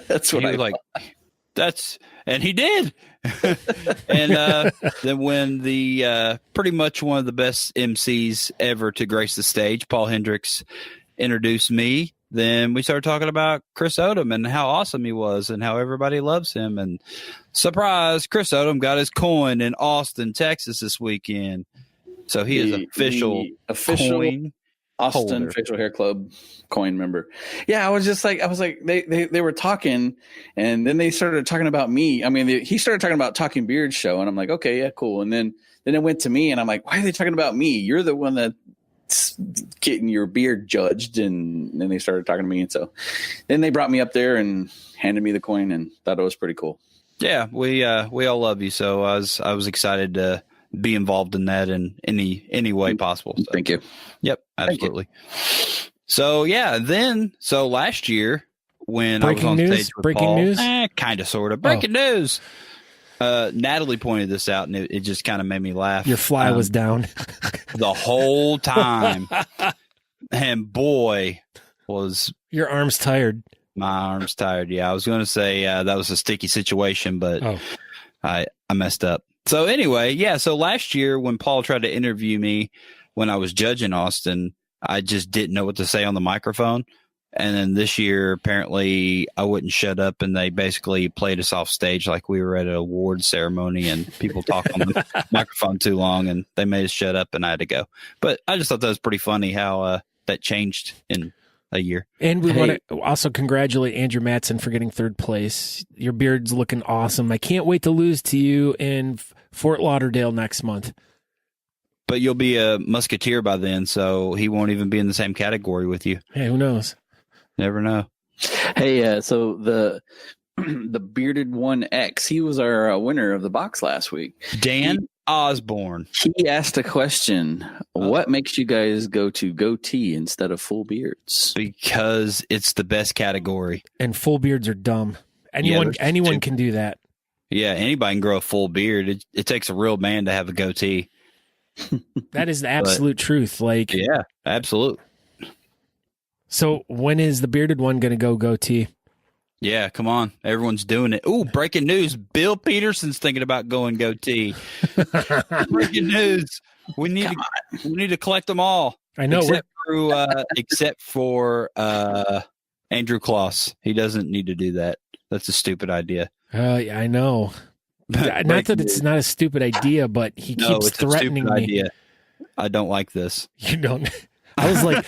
That's what he was like. And he did. And then when the pretty much one of the best MCs ever to grace the stage, Paul Hendricks, introduced me, then we started talking about Chris Odom and how awesome he was and how everybody loves him. And surprise, Chris Odom got his coin in Austin, Texas this weekend. So he is official coin. Austin holder. Facial Hair Club coin member. Yeah, I was like, they were talking, and then they started talking about me. I mean, he started talking about Talking Beard show, and I'm like, okay, yeah, cool. And then it went to me, and I'm like, why are they talking about me? You're the one that's getting your beard judged. And then they started talking to me, and so then they brought me up there and handed me the coin, and thought it was pretty cool. Yeah, we all love you, so I was excited to be involved in that in any way possible. So. Thank you. Yep, absolutely. So so last year when I was on stage with Paul, kind of sort of breaking news. Natalie pointed this out, and it just kind of made me laugh. Your fly was down the whole time, and boy, was your arms tired. My arms tired. Yeah, I was going to say that was a sticky situation, but I messed up. So anyway, so last year when Paul tried to interview me when I was judging Austin, I just didn't know what to say on the microphone. And then this year, apparently, I wouldn't shut up, and they basically played us off stage like we were at an award ceremony, and people talk on the microphone too long, and they made us shut up, and I had to go. But I just thought that was pretty funny how that changed in a year. And we want to also congratulate Andrew Matson for getting third place. Your beard's looking awesome. I can't wait to lose to you in Fort Lauderdale next month. But you'll be a musketeer by then, so he won't even be in the same category with you. Hey, who knows? Never know. Hey, so the bearded 1X, he was our winner of the box last week. Dan Osborne. He asked a question. What makes you guys go to goatee instead of full beards? Because it's the best category. And full beards are dumb. Anyone can do that. Yeah, anybody can grow a full beard. It takes a real man to have a goatee. That is the absolute truth. Like, yeah, absolutely. So when is the bearded one going to go goatee? Yeah, come on. Everyone's doing it. Ooh, breaking news. Bill Peterson's thinking about going goatee. Breaking news. We need to collect them all. I know. Except for Andrew Kloss. He doesn't need to do that. That's a stupid idea. Yeah, I know. Not that it's not a stupid idea, but he keeps threatening me. Idea. I don't like this. You don't. I was like,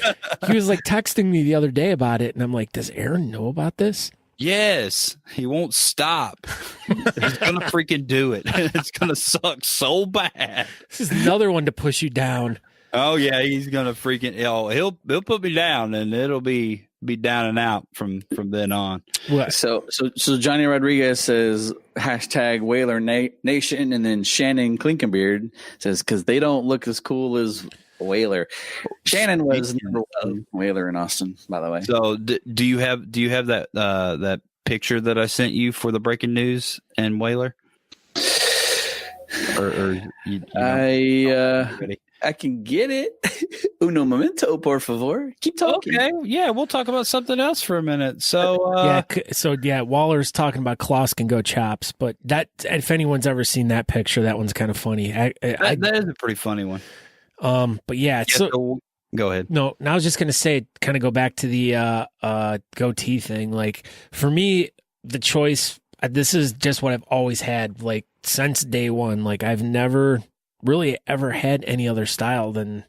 he was like texting me the other day about it, and I'm like, does Aaron know about this? Yes, he won't stop. He's gonna freaking do it. It's gonna suck so bad. This is another one to push you down. Oh yeah, he's gonna freaking. He'll put me down, and it'll be down and out from then on. What? So Johnny Rodriguez says hashtag Whaler Nation, and then Shannon Klinkenbeard says because they don't look as cool as Whaler. Shannon was number one Whaler in Austin, by the way. So do you have that picture that I sent you for the breaking news and Whaler? Or I can get it. Uno momento, por favor. Keep talking. Okay, yeah, we'll talk about something else for a minute. So Waller's talking about Kloss can go chops, but that if anyone's ever seen that picture, that one's kind of funny. That is a pretty funny one. But yeah, so go ahead. No, I was just gonna say, kind of go back to the goatee thing. Like for me, the choice. This is just what I've always had, like since day one. Like I've never really ever had any other style than,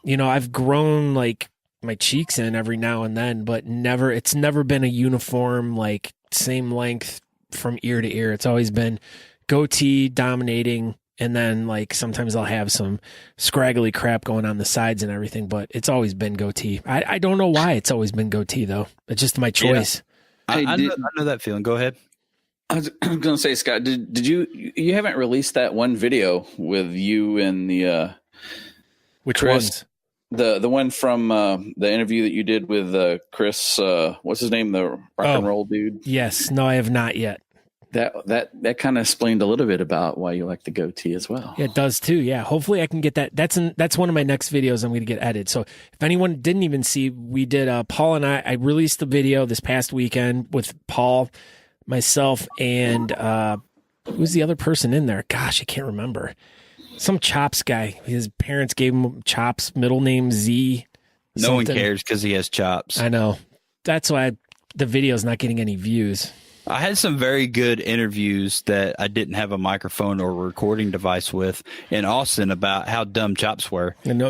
I've grown like my cheeks in every now and then, but it's never been a uniform, like same length from ear to ear. It's always been goatee dominating. And then like sometimes I'll have some scraggly crap going on the sides and everything, but it's always been goatee. I don't know why it's always been goatee though. It's just my choice. Yeah. I know that feeling. Go ahead. I was going to say, Scott, did you haven't released that one video with you and the which Chris, ones? The one from the interview that you did with Chris, what's his name, the rock and roll dude? Yes. No, I have not yet. That kind of explained a little bit about why you like the goatee as well. Yeah, it does too. Yeah, hopefully I can get that. That's one of my next videos I'm going to get edited. So if anyone didn't even see, we did Paul and I released the video this past weekend with Paul, myself, and who's the other person in there? Gosh, I can't remember. Some Chops guy. His parents gave him Chops, middle name Z. No one cares because he has chops. I know. That's why the video's not getting any views. I had some very good interviews that I didn't have a microphone or recording device with in Austin about how dumb chops were. No,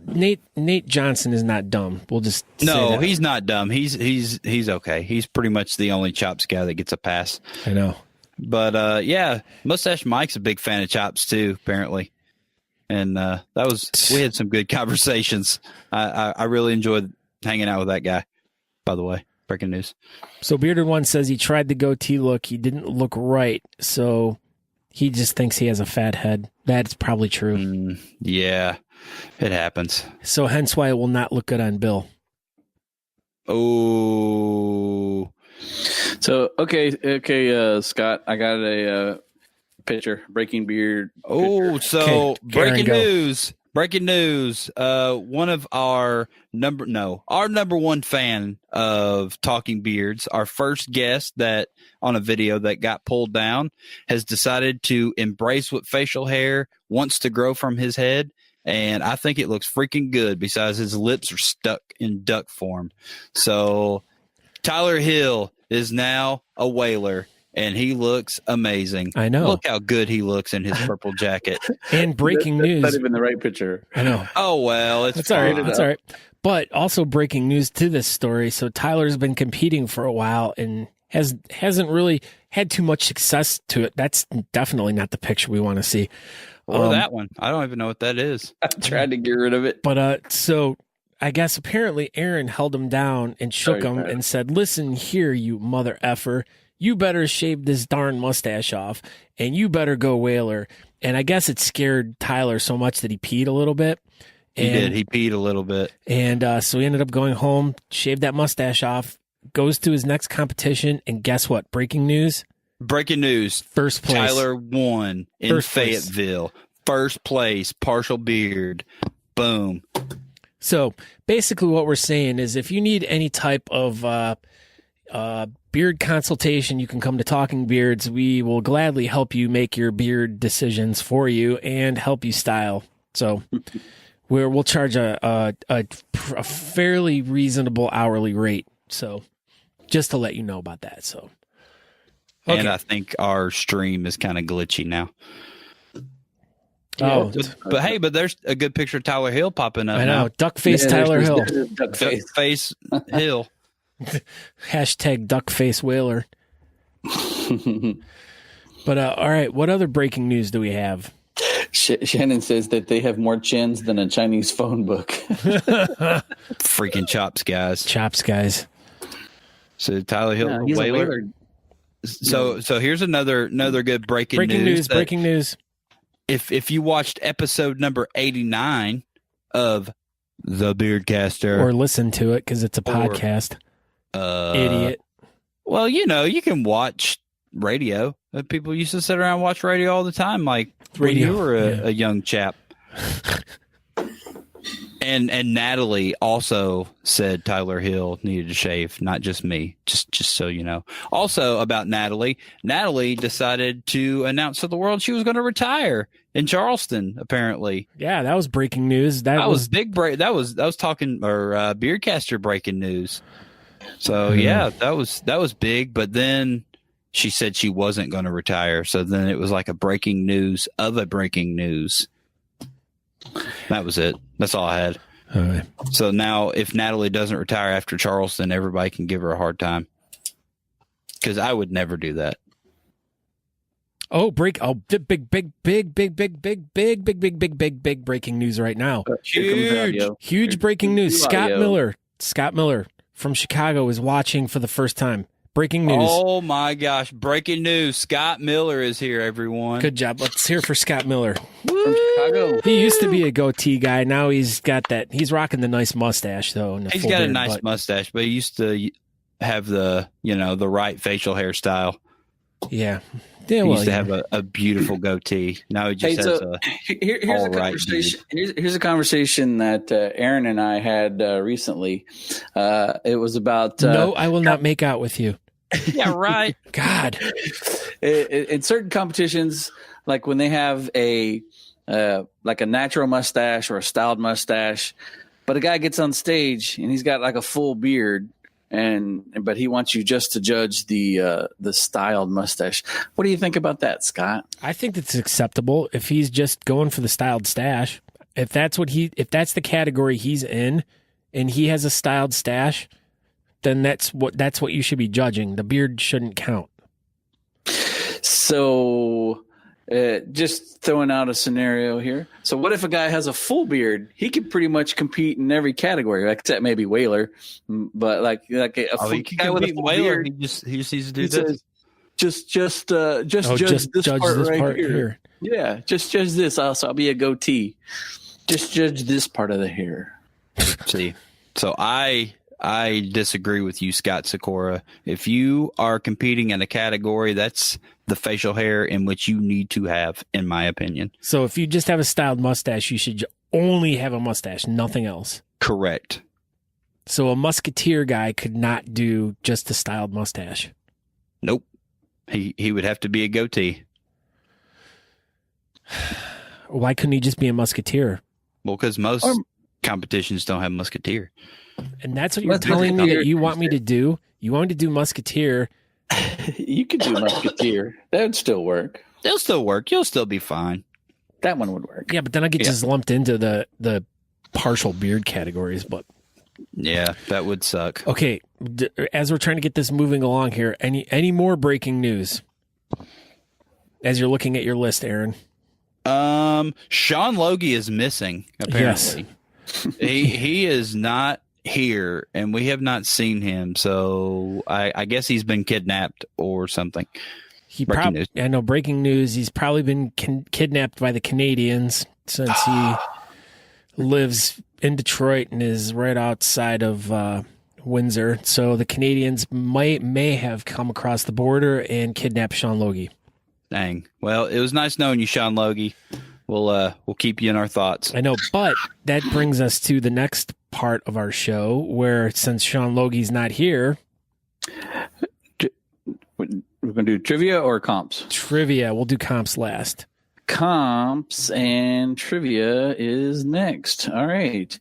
Nate Johnson is not dumb. We'll just no, he's not dumb. He's okay. He's pretty much the only chops guy that gets a pass. I know. But yeah, Mustache Mike's a big fan of chops too, apparently. And we had some good conversations. I really enjoyed hanging out with that guy. By the way, breaking news. So Bearded One says he tried the goatee look. He didn't look right. So he just thinks he has a fat head. That's probably true. Yeah, it happens. So hence why it will not look good on Bill. Oh. So, okay, Scott, I got a picture, Breaking Beard. Oh, picture. so Okay, breaking Aaron, news. Breaking news. One of our number one fan of Talking Beards, our first guest that on a video that got pulled down, has decided to embrace what facial hair wants to grow from his head. And I think it looks freaking good. Besides, his lips are stuck in duck form. So Tyler Hill is now a whaler. And he looks amazing. I know. Look how good he looks in his purple jacket. And breaking That's news. not even the right picture. I know. Oh, well, it's all right. fine. That's all right. But also breaking news to this story. So Tyler's been competing for a while and hasn't really had too much success to it. That's definitely not the picture we want to see. Or that one. I don't even know what that is. I tried to get rid of it. But so I guess apparently Aaron held him down and shook him and said, "Listen here, you mother effer. You better shave this darn mustache off, and you better go whaler." And I guess it scared Tyler so much that he peed a little bit. He did. He peed a little bit. And so he ended up going home, shaved that mustache off, goes to his next competition, and guess what? Breaking news. First place. Tyler won in First place. Fayetteville. First place, partial beard. Boom. So basically what we're saying is if you need any type of beard consultation, you can come to Talking Beards. We will gladly help you make your beard decisions for you and help you style. So we'll charge a fairly reasonable hourly rate. So just to let you know about that. So, okay. And I think our stream is kind of glitchy now. Oh, but hey, there's a good picture of Tyler Hill popping up. I know. Now. Duckface Tyler Hill. Duckface Hill. Hashtag duckface whaler. But all right, what other breaking news do we have? Shannon says that they have more chins than a Chinese phone book. Freaking chops guys. So Tyler Hill, he's whaler. a whaler. So here's another good breaking news. Breaking news. If you watched episode number 89 of The Beardcaster, or listen to it because it's a podcast. Idiot. Well, you can watch radio. People used to sit around and watch radio all the time, like when you were a young chap. And Natalie also said Tyler Hill needed to shave, not just me, just so you know. Also about Natalie decided to announce to the world she was going to retire in Charleston, apparently. Yeah, that was breaking news. That was big break. That was talking Beardcaster breaking news. So yeah, that was big, but then she said she wasn't going to retire. So then it was like a breaking news of a breaking news. That was it. That's all I had. All right. So now if Natalie doesn't retire after Charleston, everybody can give her a hard time. Because I would never do that. Big breaking news right now. Huge breaking news. Scott Miller from Chicago is watching for the first time. Breaking news. Oh my gosh. Breaking news. Scott Miller is here, everyone. Good job. Let's hear for Scott Miller. From Chicago. He used to be a goatee guy. Now he's got that. He's rocking the nice mustache, though. He's got a nice mustache, but he used to have the right facial hairstyle. Yeah. He used to have a beautiful goatee. Now he just has here's a conversation. Here's a conversation that Aaron and I had recently. It was about no, I will not make out with you. Yeah, right. God. In certain competitions, like when they have a natural mustache or a styled mustache, but a guy gets on stage and he's got like a full beard, but he wants you just to judge the styled mustache. What do you think about that, Scott? I think that's acceptable if he's just going for the styled stash. If that's the category he's in, and he has a styled stash, then that's what you should be judging. The beard shouldn't count. So, just throwing out a scenario here. So, what if a guy has a full beard? He could pretty much compete in every category, except maybe Whaler. But like a guy with a full beard, he just needs to do this. Just judge this part right here. Yeah, just judge this. I'll be a goatee. Just judge this part of the hair. See, so I disagree with you, Scott Sykora. If you are competing in a category, that's the facial hair in which you need to have, in my opinion. So if you just have a styled mustache, you should only have a mustache, nothing else. Correct. So a musketeer guy could not do just a styled mustache. Nope. He would have to be a goatee. Why couldn't he just be a musketeer? Well, because most competitions don't have musketeer. And that's what you're telling me that you want me to do? You want me to do musketeer? You could do musketeer. That would still work. They'll still work. You'll still be fine. That one would work. Yeah, but then I get just lumped into the partial beard categories. But yeah, that would suck. Okay, as we're trying to get this moving along here, any more breaking news? As you're looking at your list, Aaron. Sean Logie is missing, apparently. Yes. he is not here, and we have not seen him, so I guess he's been kidnapped or something. I know, breaking news, he's probably been kidnapped by the Canadians since he lives in Detroit and is right outside of Windsor. So the Canadians may have come across the border and kidnapped Sean Logie. Dang. Well, it was nice knowing you, Sean Logie. We'll keep you in our thoughts. I know, but that brings us to the next part of our show where, since Sean Logie's not here, we're going to do trivia or comps? Trivia. We'll do comps last. Comps and trivia is next. All right.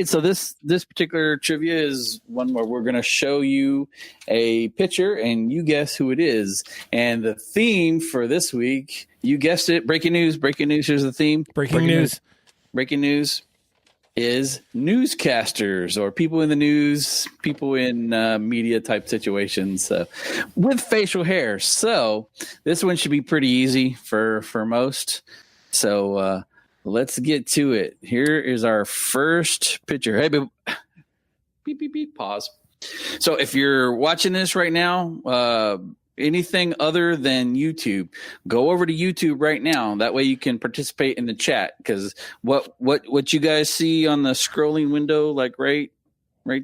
So this particular trivia is one where we're going to show you a picture and you guess who it is. And the theme for this week, you guessed it, breaking news. Here's the theme. Breaking news is newscasters or people in the news, people in media type situations with facial hair. So this one should be pretty easy for most. So let's get to it. Here is our first picture. Hey, beep, beep, beep, pause. So if you're watching this right now, anything other than YouTube, go over to YouTube right now. That way you can participate in the chat, because what you guys see on the scrolling window, like right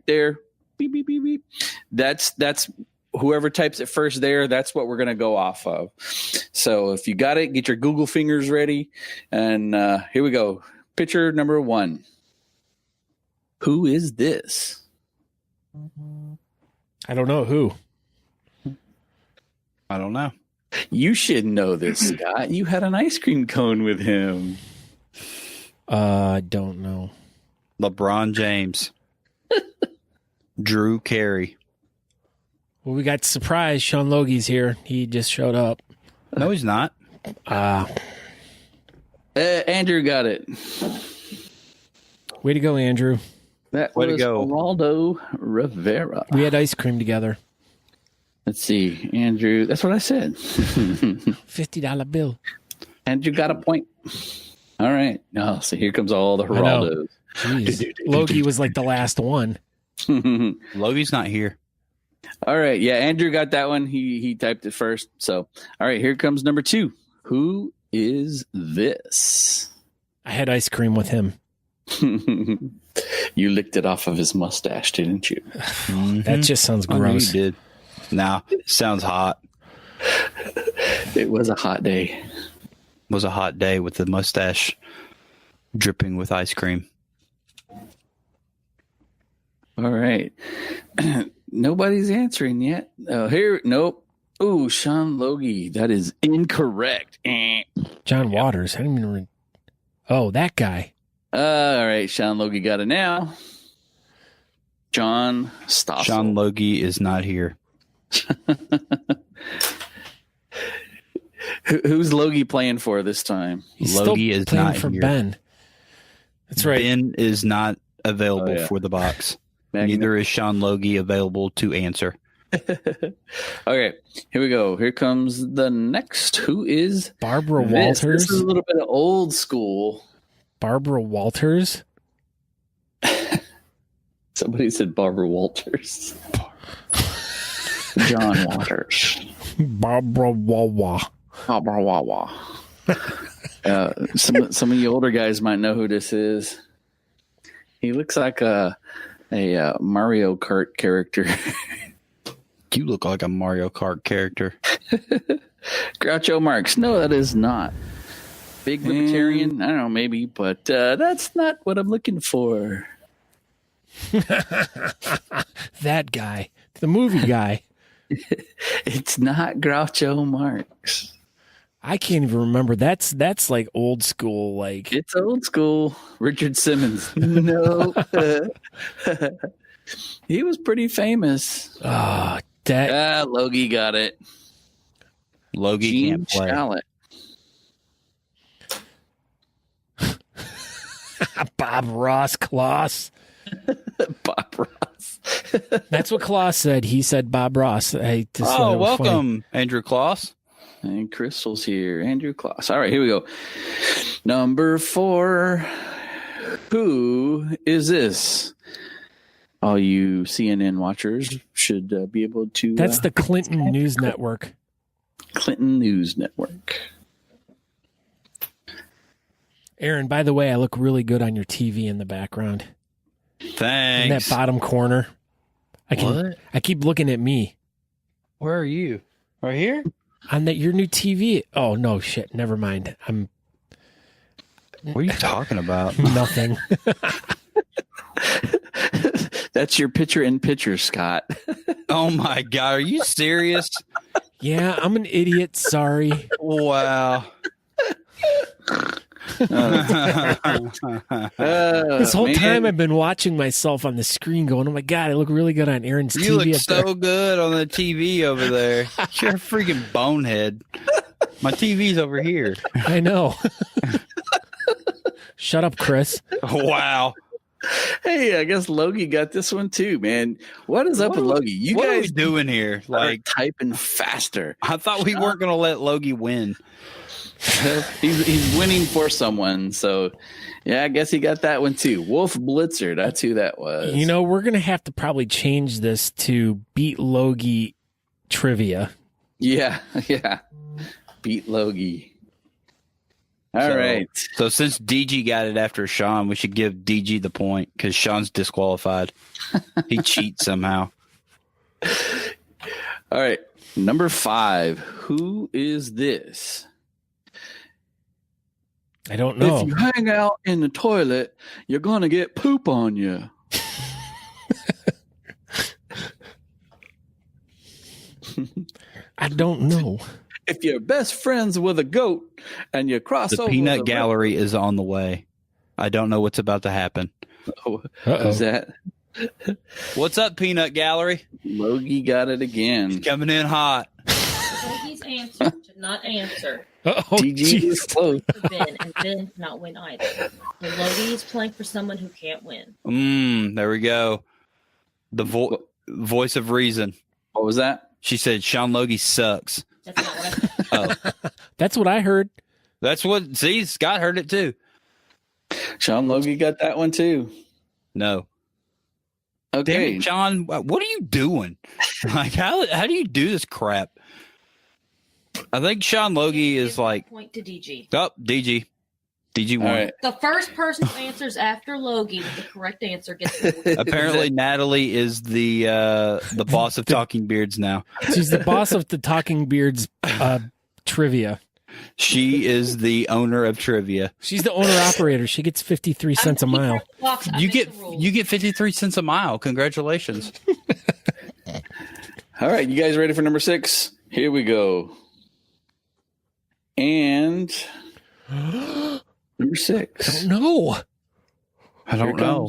there, beep, beep, beep, beep. That's whoever types it first there. That's what we're going to go off of. So if you got it, get your Google fingers ready. And here we go. Picture number 1. Who is this? I don't know who. I don't know. You should know this, Scott. You had an ice cream cone with him. I don't know. LeBron James. Drew Carey. Well, we got surprise. Sean Logie's here. He just showed up. No, he's not. Andrew got it. Way to go, Andrew. That Way was to go. Geraldo Rivera. We had ice cream together. Let's see, Andrew. That's what I said. $50 bill. Andrew got a point. All right. Oh, so here comes all the Geraldos. Jeez. Logie was like the last one. Logie's not here. All right. Yeah, Andrew got that one. He typed it first. So, all right, here comes number 2. Who is this? I had ice cream with him. You licked it off of his mustache, didn't you? That just sounds gross. You did. Now, sounds hot. It was a hot day. It was a hot day with the mustache dripping with ice cream. All right. Nobody's answering yet. Here, nope. Ooh, Sean Logie. That is incorrect. John Waters. I didn't even Oh, that guy. All right, Sean Logie got it now. John Stossel. Sean Logie is not here. Who's Logie playing for this time? He's Logie still is playing not for here. Ben. That's right. Ben is not available Oh, yeah. for the box. Magnet. Neither is Sean Logie available to answer. Okay, here we go. Here comes the next. Who is Barbara this? Walters. This is a little bit of old school. Barbara Walters. Somebody said Barbara Walters. John Waters. Barbara Wawa. Barbara Wawa. Some of you older guys might know who this is. He looks like a Mario Kart character. You look like a Mario Kart character. Groucho Marx. No, that is not. Big libertarian. I don't know, maybe, but that's not what I'm looking for. That guy. The movie guy. It's not Groucho Marx. I can't even remember. That's like old school. Like It's old school. Richard Simmons. No. He was pretty famous. that Logie got it. Logie Gene can't play. Shalit. Bob Ross Kloss. Bob Ross. That's what Kloss said. He said Bob Ross. Hey, just thought Oh, it was funny. welcome, Andrew Kloss. And Crystal's here. Andrew Kloss. All right, here we go. Number 4. Who is this? All you CNN watchers should be able to. That's the Clinton News Network. Clinton News Network. Aaron, by the way, I look really good on your TV in the background. In Thanks. that bottom corner. What? I keep looking at me. Where are you? Right here? On your new TV. Oh no, shit. Never mind. I'm What are you talking about? nothing. That's your picture-in-picture, Scott. Oh my God. Are you serious? Yeah, I'm an idiot. Sorry. Wow. This whole time I've been watching myself on the screen going, oh my God, I look really good on Aaron's You TV look up there. so good on the TV over there. You're a freaking bonehead. My TV's over here. I know. Shut up, Chris. Wow. Hey, I guess Logie got this one too, man. What is up with Logie? You What are we guys doing here? are Like, typing faster. I thought we weren't going to let Logie win. He's winning for someone, so yeah, I guess he got that one too. Wolf Blitzer, that's who that was. You know, we're going to have to probably change this to Beat Logie Trivia. yeah. Beat Logie. All right. So since DG got it after Sean, we should give DG the point because Sean's disqualified. He cheats somehow. All right. Number 5. Who is this? I don't know. If you hang out in the toilet, you're going to get poop on you. I don't know. If you're best friends with a goat and you cross The over peanut the gallery is on the way. I don't know what's about to happen. road- Uh-oh. Who's that? What's up, peanut gallery? Logie got it again. Coming in hot. Logi's answer to not answer Uh-oh, DG is jeez. close. to Ben, and Ben cannot win either. So Logi is playing for someone who can't win. There we go. The voice of reason. What was that? She said Sean Logie sucks. That's not what I said. Oh, That's what I heard. that's what. See, Scott heard it too. Sean Logie got that one too. No. Damn Okay. it, Sean, what are you doing? Like, how do you do this crap? I think Sean Logie is like, Point to DG. oh, DG. DG All won. right. The first person who answers after Logie with the correct answer gets the point. Apparently, Natalie is the boss of Talking Beards now. She's the boss of the Talking Beards trivia. She is the owner of trivia. She's the owner operator. She gets 53 cents a mile. You get 53 cents a mile. Congratulations. All right. You guys ready for number 6? Here we go. And number 6. No. I don't know.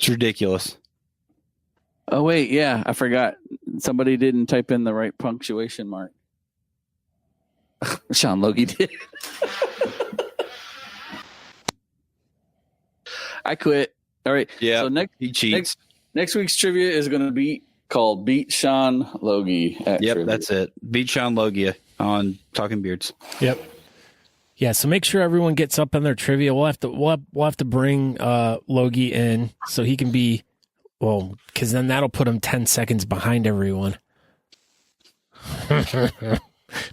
It's ridiculous. Oh, wait. Yeah, I forgot. Somebody didn't type in the right punctuation mark. Sean Logie did. I quit. All right. Yeah. So He cheats. next week's trivia is going to be called Beat Sean Logie. Yep, Trivia. that's it. Beat Sean Logie on Talking Beards. Yep. Yeah, so make sure everyone gets up on their trivia. We'll have to bring Logie in so he can be, well, because then that'll put him 10 seconds behind everyone.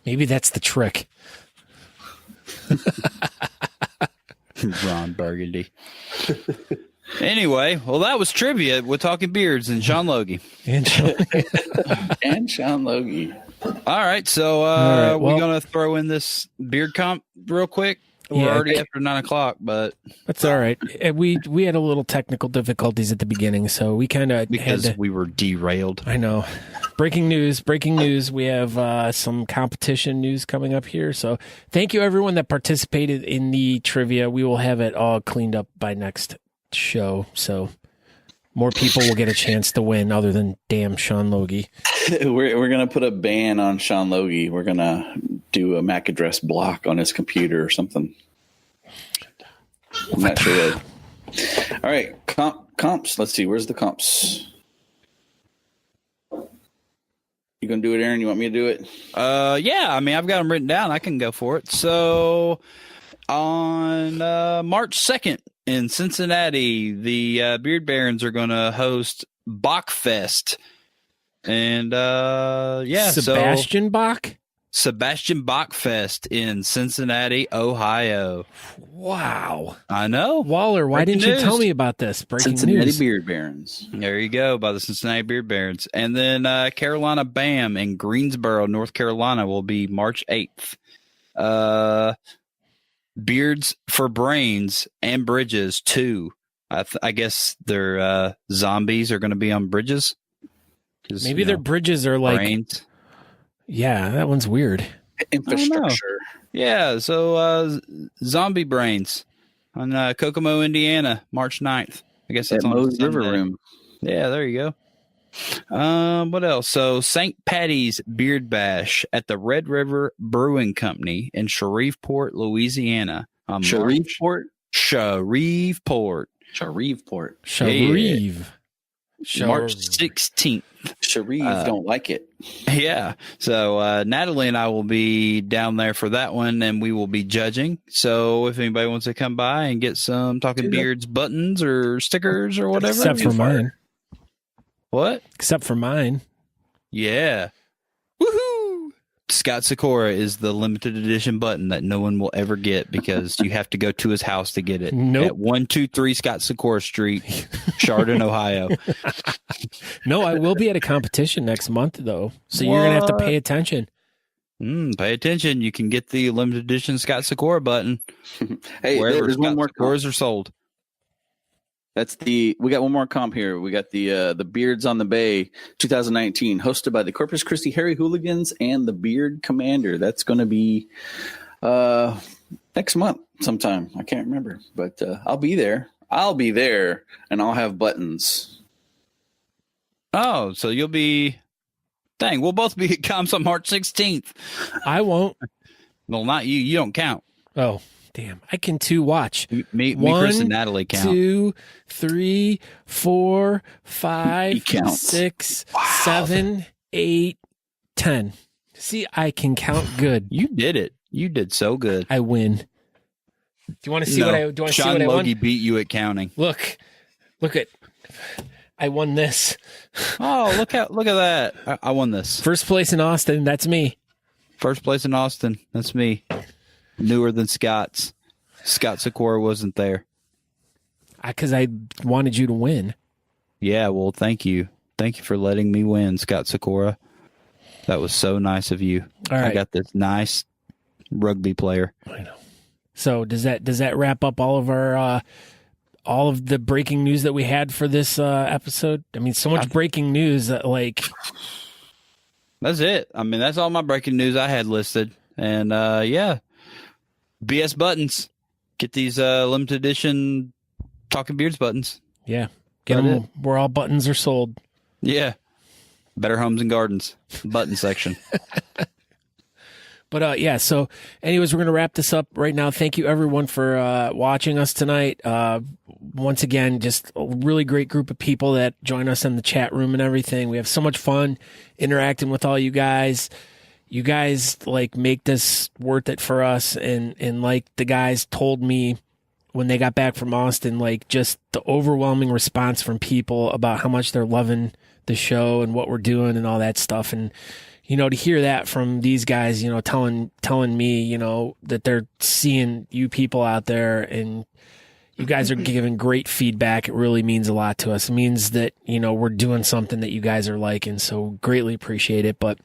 Maybe that's the trick. Ron Burgundy. Anyway, well, that was trivia with Talking Beards and Sean Logie. And Sean Logie. All right, so we're going to throw in this beard comp real quick. We're already after 9 o'clock, but that's all right. We had a little technical difficulties at the beginning, so we kind of we were derailed. I know. Breaking news. We have some competition news coming up here. So thank you, everyone that participated in the trivia. We will have it all cleaned up by next show. So more people will get a chance to win other than damn Sean Logie. We're going to put a ban on Sean Logie. We're going to do a MAC address block on his computer or something. I'm not sure that. All right. Comps. Let's see. Where's the comps? You going to do it, Aaron? You want me to do it? Yeah. I mean, I've got them written down. I can go for it. So on March 2nd in Cincinnati, the Beard Barons are going to host Bachfest. And Sebastian Bach? Sebastian Bachfest in Cincinnati, Ohio. Wow. I know. Waller, why didn't you tell me about this? Breaking Cincinnati news. Beard Barons. There you go, by the Cincinnati Beard Barons. And then Carolina BAM in Greensboro, North Carolina will be March 8th. Beards for Brains and Bridges, too. I guess their zombies are going to be on bridges. Maybe their bridges are like brains. Yeah, that one's weird. Infrastructure. Yeah, so Zombie Brains on Kokomo, Indiana, March 9th. I guess that's at on Moe's River Sunday. Room. Yeah, there you go. What else? So St. Patty's Beard Bash at the Red River Brewing Company in Shreveport, Louisiana. Shreveport? Shreveport. Shreveport. Shreve. March 16th. Shreve don't like it. Yeah. So Natalie and I will be down there for that one, and we will be judging. So if anybody wants to come by and get some Talking Beards buttons or stickers or whatever. Except for mine. What? Except for mine. Yeah. Woohoo! Scott Sykora is the limited edition button that no one will ever get because you have to go to his house to get it. Nope. At 123 Scott Sykora Street, Chardon, Ohio. No, I will be at a competition next month, though. So you're going to have to pay attention. Pay attention. You can get the limited edition Scott Sykora button. Hey, wherever there's Scott one more Sykoras are sold. We got one more comp here. We got the Beards on the Bay 2019, hosted by the Corpus Christi Harry Hooligans and the Beard Commander. That's going to be next month sometime. I can't remember, but I'll be there. And I'll have buttons. Oh, so you'll be... Dang, we'll both be at comps on March 16th. I won't. Well, not you. You don't count. Oh, damn. I can watch. Me, One, Chris, and Natalie count. 2, 3, 4, 5, 6, 7, 8, 10. See, I can count good. You did it. You did so good. I win. Do you want to see what I do? Sean Logie beat you at counting. Look at. I won this. Oh, look at that. I won this. First place in Austin. That's me. First place in Austin. That's me. Newer than Scott's. Scott Sykora wasn't there. Because I wanted you to win. Yeah, well, thank you. Thank you for letting me win, Scott Sykora. That was so nice of you. All right. I got this nice rugby player. I know. So does that wrap up all of our all of the breaking news that we had for this episode? I mean, so much breaking news that That's it. I mean, that's all my breaking news I had listed. And yeah, BS buttons. Get these limited edition Talking Beards buttons. Yeah. Get them where all buttons are sold. Yeah. Better Homes and Gardens button section. But yeah, so anyways, we're going to wrap this up right now. Thank you everyone for watching us tonight. Once again, just a really great group of people that join us in the chat room and everything. We have so much fun interacting with all you guys. You guys like make this worth it for us. And like the guys told me when they got back from Austin, like just the overwhelming response from people about how much they're loving the show and what we're doing and all that stuff. And to hear that from these guys, telling me, that they're seeing you people out there and you guys are giving great feedback. It really means a lot to us. It means that, we're doing something that you guys are liking. So greatly appreciate it. But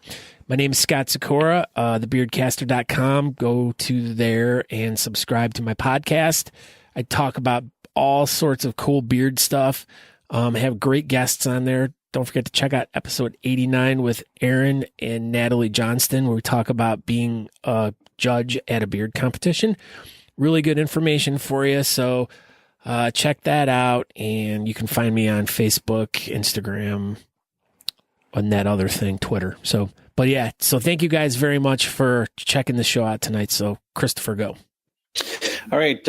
my name is Scott Sykora, thebeardcaster.com. Go to there and subscribe to my podcast. I talk about all sorts of cool beard stuff. I have great guests on there. Don't forget to check out episode 89 with Aaron and Natalie Johnston, where we talk about being a judge at a beard competition. Really good information for you. So check that out. And you can find me on Facebook, Instagram, and that other thing, Twitter. So thank you guys very much for checking the show out tonight. So Christopher, go. All right.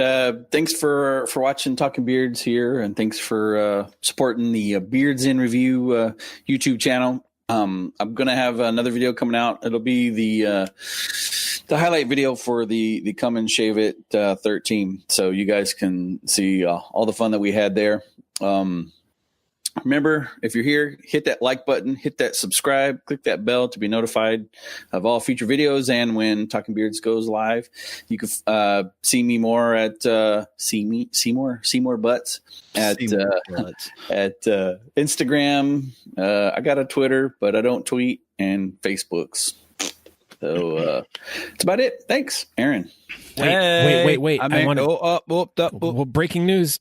Thanks for watching Talking Beards here, and thanks for supporting the Beards in Review YouTube channel. I'm going to have another video coming out. It'll be the highlight video for the Come and Shave It 13. So you guys can see all the fun that we had there. Remember, if you're here, hit that like button, hit that subscribe, click that bell to be notified of all future videos. And when Talking Beards goes live, you can see me more at Seymour Butts at Instagram. I got a Twitter, but I don't tweet, and Facebooks. So that's about it. Thanks, Aaron. Wait. I want Well, breaking news.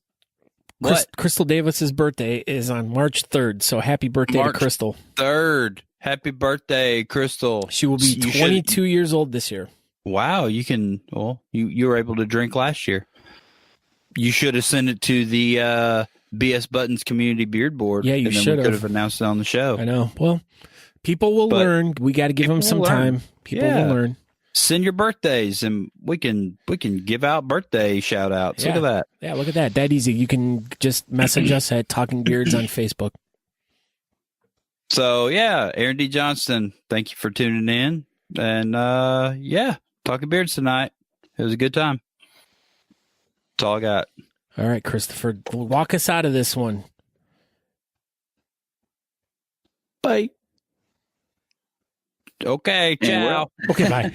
Crystal Davis's birthday is on March 3rd, so happy birthday to Crystal. 3rd. Happy birthday, Crystal. She will be 22 years old this year. Wow, you were able to drink last year. You should have sent it to the BS Buttons Community Beard Board. Yeah, you should have. We could have announced it on the show. I know. Well, people will learn. We got to give them some time. People will learn. Send your birthdays, and we can give out birthday shout outs. Yeah. Look at that. Yeah, look at that. That easy. You can just message us at Talking Beards on Facebook. So yeah, Aaron D. Johnston, thank you for tuning in. And Talking Beards tonight. It was a good time. That's all I got. All right, Christopher, walk us out of this one. Bye. Okay, ciao. Okay, bye.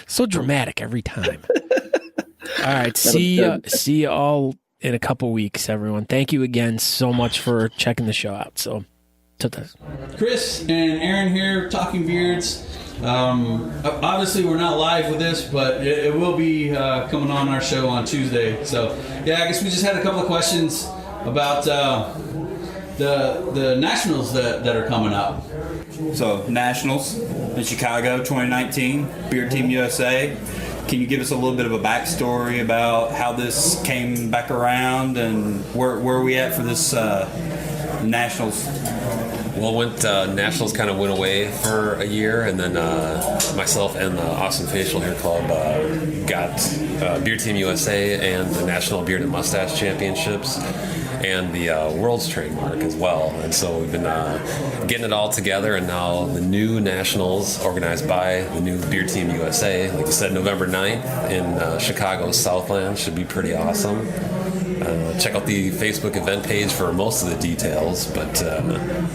So dramatic every time. All right, see you all in a couple weeks, everyone. Thank you again so much for checking the show out. So, Chris and Aaron here, Talking Beards. Obviously, we're not live with this, but it will be coming on our show on Tuesday. So, yeah, I guess we just had a couple of questions about the nationals that are coming up. So, Nationals in Chicago 2019, Beard Team USA. Can you give us a little bit of a backstory about how this came back around and where are we at for this Nationals? Well, Nationals kind of went away for a year, and then myself and the Awesome Facial Hair Club got Beard Team USA and the National Beard and Mustache Championships and the World's trademark as well. And so we've been getting it all together, and now the new Nationals organized by the new Beard Team USA, like you said, November 9th in Chicago's Southland, should be pretty awesome. Check out the Facebook event page for most of the details, but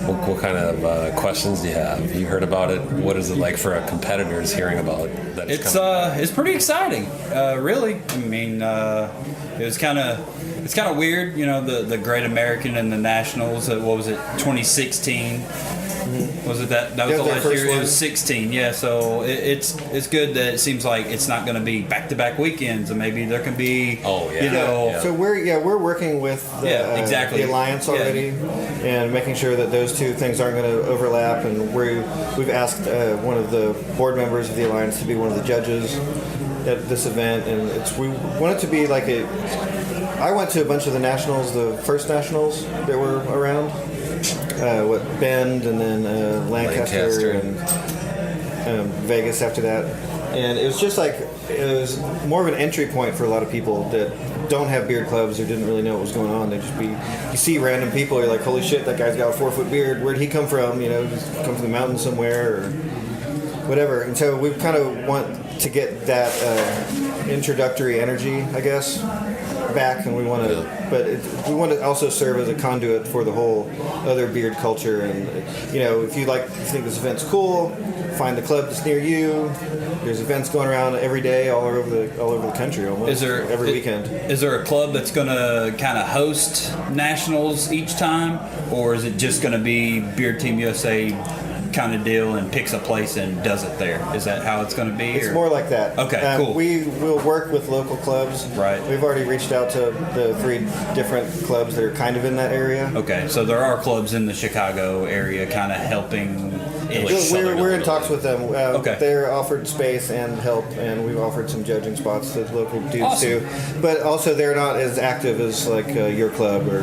what kind of questions do you have? You heard about it. What is it like for competitors hearing about that? It's pretty exciting, really. I mean, it's kind of weird, the Great American and the Nationals. What was it, 2016? Was it that? That was Yeah, the their last first year. It one. was 16. Yeah, so it's good that it seems like it's not going to be back-to-back weekends, and maybe there can be. Oh, yeah. You know. Yeah. So we're working with exactly. the Alliance already, and making sure that those two things aren't going to overlap. And we've asked one of the board members of the Alliance to be one of the judges at this event, and we want it to be like a. I went to a bunch of the nationals, the first nationals that were around. Bend, and then Lancaster. And Vegas after that. And it was just like, it was more of an entry point for a lot of people that don't have beard clubs or didn't really know what was going on. They just you see random people, you're like, holy shit, that guy's got a 4-foot beard. Where'd he come from? You know, just come from the mountains somewhere or whatever. And so we kind of want to get that introductory energy, I guess, back, and we want to, we want to also serve as a conduit for the whole other beard culture. And if you think this event's cool, find the club that's near you. There's events going around every day, all over the country, almost every weekend. Is there a club that's going to kind of host nationals each time, or is it just going to be Beard Team USA kind of deal and picks a place and does it there? Is that how it's going to be? It's more like that. Okay, cool. We will work with local clubs. Right. We've already reached out to the 3 different clubs that are kind of in that area. Okay, so there are clubs in the Chicago area kind of helping. We're in talks with them. Okay. They're offered space and help, and we've offered some judging spots to local dudes too. But also, they're not as active as like your club or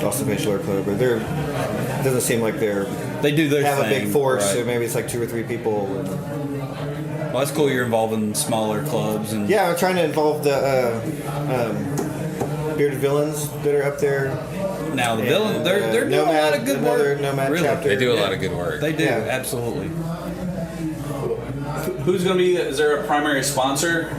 Austin Facial Hair Club. Or it doesn't seem like they do their have thing, a big force. right. So maybe it's like 2 or 3 people. Well, that's cool. You're involving smaller clubs and Yeah, I'm trying to involve the bearded villains that are up there. Now the villain, they're doing a lot of good work. Nomad Really? chapter. They do a lot of good work. They do, Yeah. absolutely. Who's going to be? Is there a primary sponsor,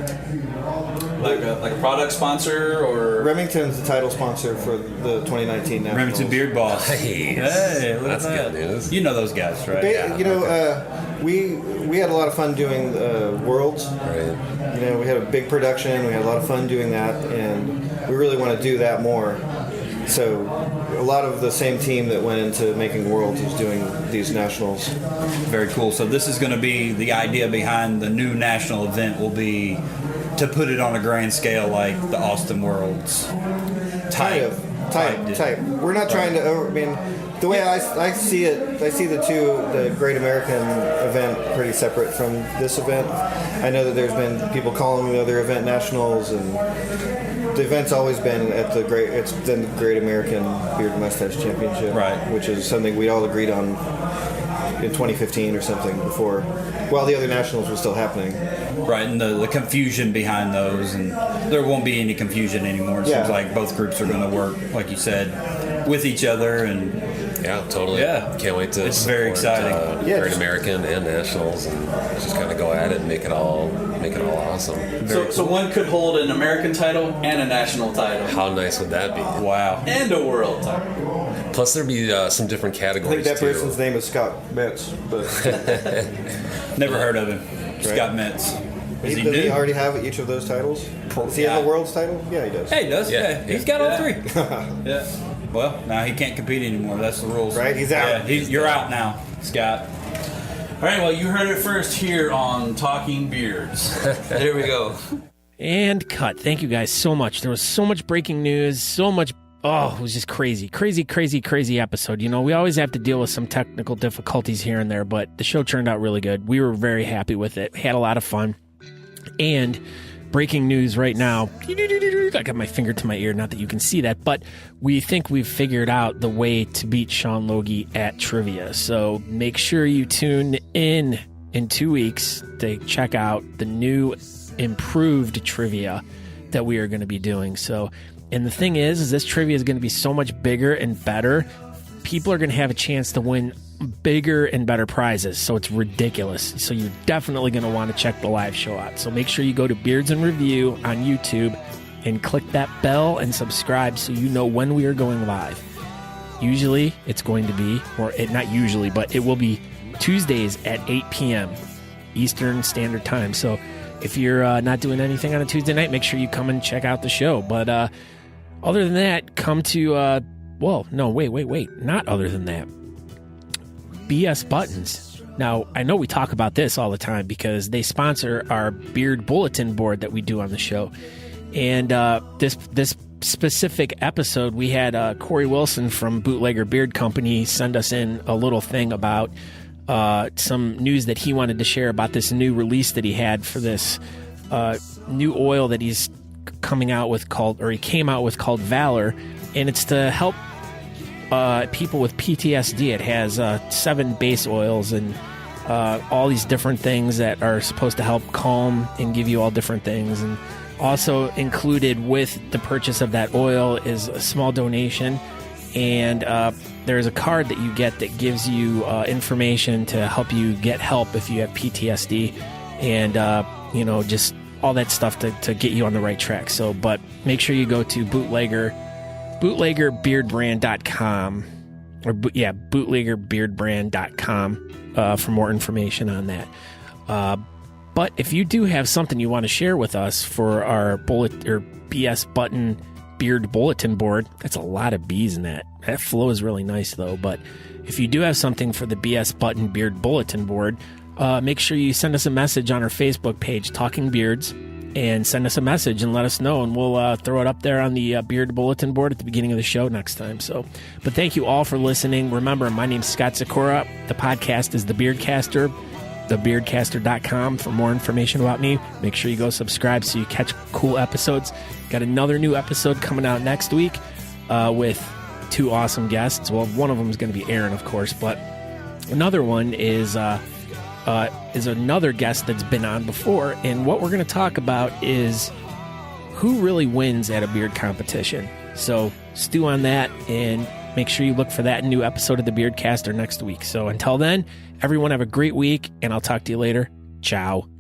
like a product sponsor, or Remington's the title sponsor for the 2019 Nationals. Remington Beard Boss. Nice. Hey, look That's at that. good news. You know those guys, right? We had a lot of fun doing Worlds. Right. We had a big production. We had a lot of fun doing that, and we really want to do that more. So a lot of the same team that went into making Worlds is doing these nationals. Very cool. So this is going to be the idea behind the new national event will be to put it on a grand scale like the Austin Worlds. Type. We're not trying to. The way I see it, I see the Great American event pretty separate from this event. I know that there's been people calling the other event nationals, and the event's always been it's been the Great American Beard and Mustache Championship, right? Which is something we all agreed on in 2015 or something before, while the other nationals were still happening. Right, and the confusion behind those, and there won't be any confusion anymore. It seems like both groups are going to work, like you said, with each other, and Yeah, totally. Yeah. Can't wait to It's support, very exciting. Great American and Nationals, and just kind of go at it and make it all awesome. so one could hold an American title and a national title How nice would that be? Wow. and a world title. Plus, there'd be some different I categories think that too. person's name is Scott Metz, but Never heard of him. Scott Metz. Is he does he new? already have each of those titles? Does he have a World's title? Yeah, he does. Yeah, he does. Yeah, Yeah, yeah. he's got all 3. Yeah. Well, now he can't compete anymore. That's the rules. Right, he's out. Yeah, you're out now, Scott. All right, well, you heard it first here on Talking Beards. There we go. And cut. Thank you guys so much. There was so much breaking news, so much. Oh, it was just crazy episode. We always have to deal with some technical difficulties here and there, but the show turned out really good. We were very happy with it. Had a lot of fun. And breaking news right now. I got my finger to my ear. Not that you can see that, but we think we've figured out the way to beat Sean Logie at trivia. So make sure you tune in 2 weeks to check out the new improved trivia that we are going to be doing. So, and the thing is this trivia is going to be so much bigger and better. People are going to have a chance to win bigger and better prizes. So it's ridiculous. So you're definitely going to want to check the live show out. So make sure you go to Beards and Review on YouTube and click that bell and subscribe so you know when we are going live. Usually it's going to be, not usually, but it will be Tuesdays at 8 p.m. Eastern Standard Time. So if you're not doing anything on a Tuesday night, make sure you come and check out the show. But other than that, come to, not other than that. BS Buttons. Now, I know we talk about this all the time because they sponsor our beard bulletin board that we do on the show. And this specific episode, we had Corey Wilson from Bootlegger Beard Company send us in a little thing about some news that he wanted to share about this new release that he had for this new oil that he's coming out with called Valor, and it's to help people with PTSD. It has 7 base oils and all these different things that are supposed to help calm and give you all different things. And also included with the purchase of that oil is a small donation, and there's a card that you get that gives you information to help you get help if you have PTSD, and just all that stuff to get you on the right track. So, but make sure you go to bootleggerbeardbrand.com bootleggerbeardbrand.com for more information on that. But if you do have something you want to share with us for our BS Button Beard Bulletin Board, that's a lot of B's in that. That flow is really nice, though. But if you do have something for the BS Button Beard Bulletin Board, make sure you send us a message on our Facebook page, Talking Beards, and send us a message and let us know, and we'll throw it up there on the Beard Bulletin Board at the beginning of the show next time. So, but thank you all for listening. Remember, my name's Scott Sykora. The podcast is The Beardcaster, thebeardcaster.com for more information about me. Make sure you go subscribe so you catch cool episodes. Got another new episode coming out next week with 2 awesome guests. Well, one of them is going to be Aaron, of course, but another one is another guest that's been on before, and what we're going to talk about is who really wins at a beard competition. So stew on that, and make sure you look for that new episode of the Beardcaster next week. So until then, everyone have a great week, and I'll talk to you later. Ciao.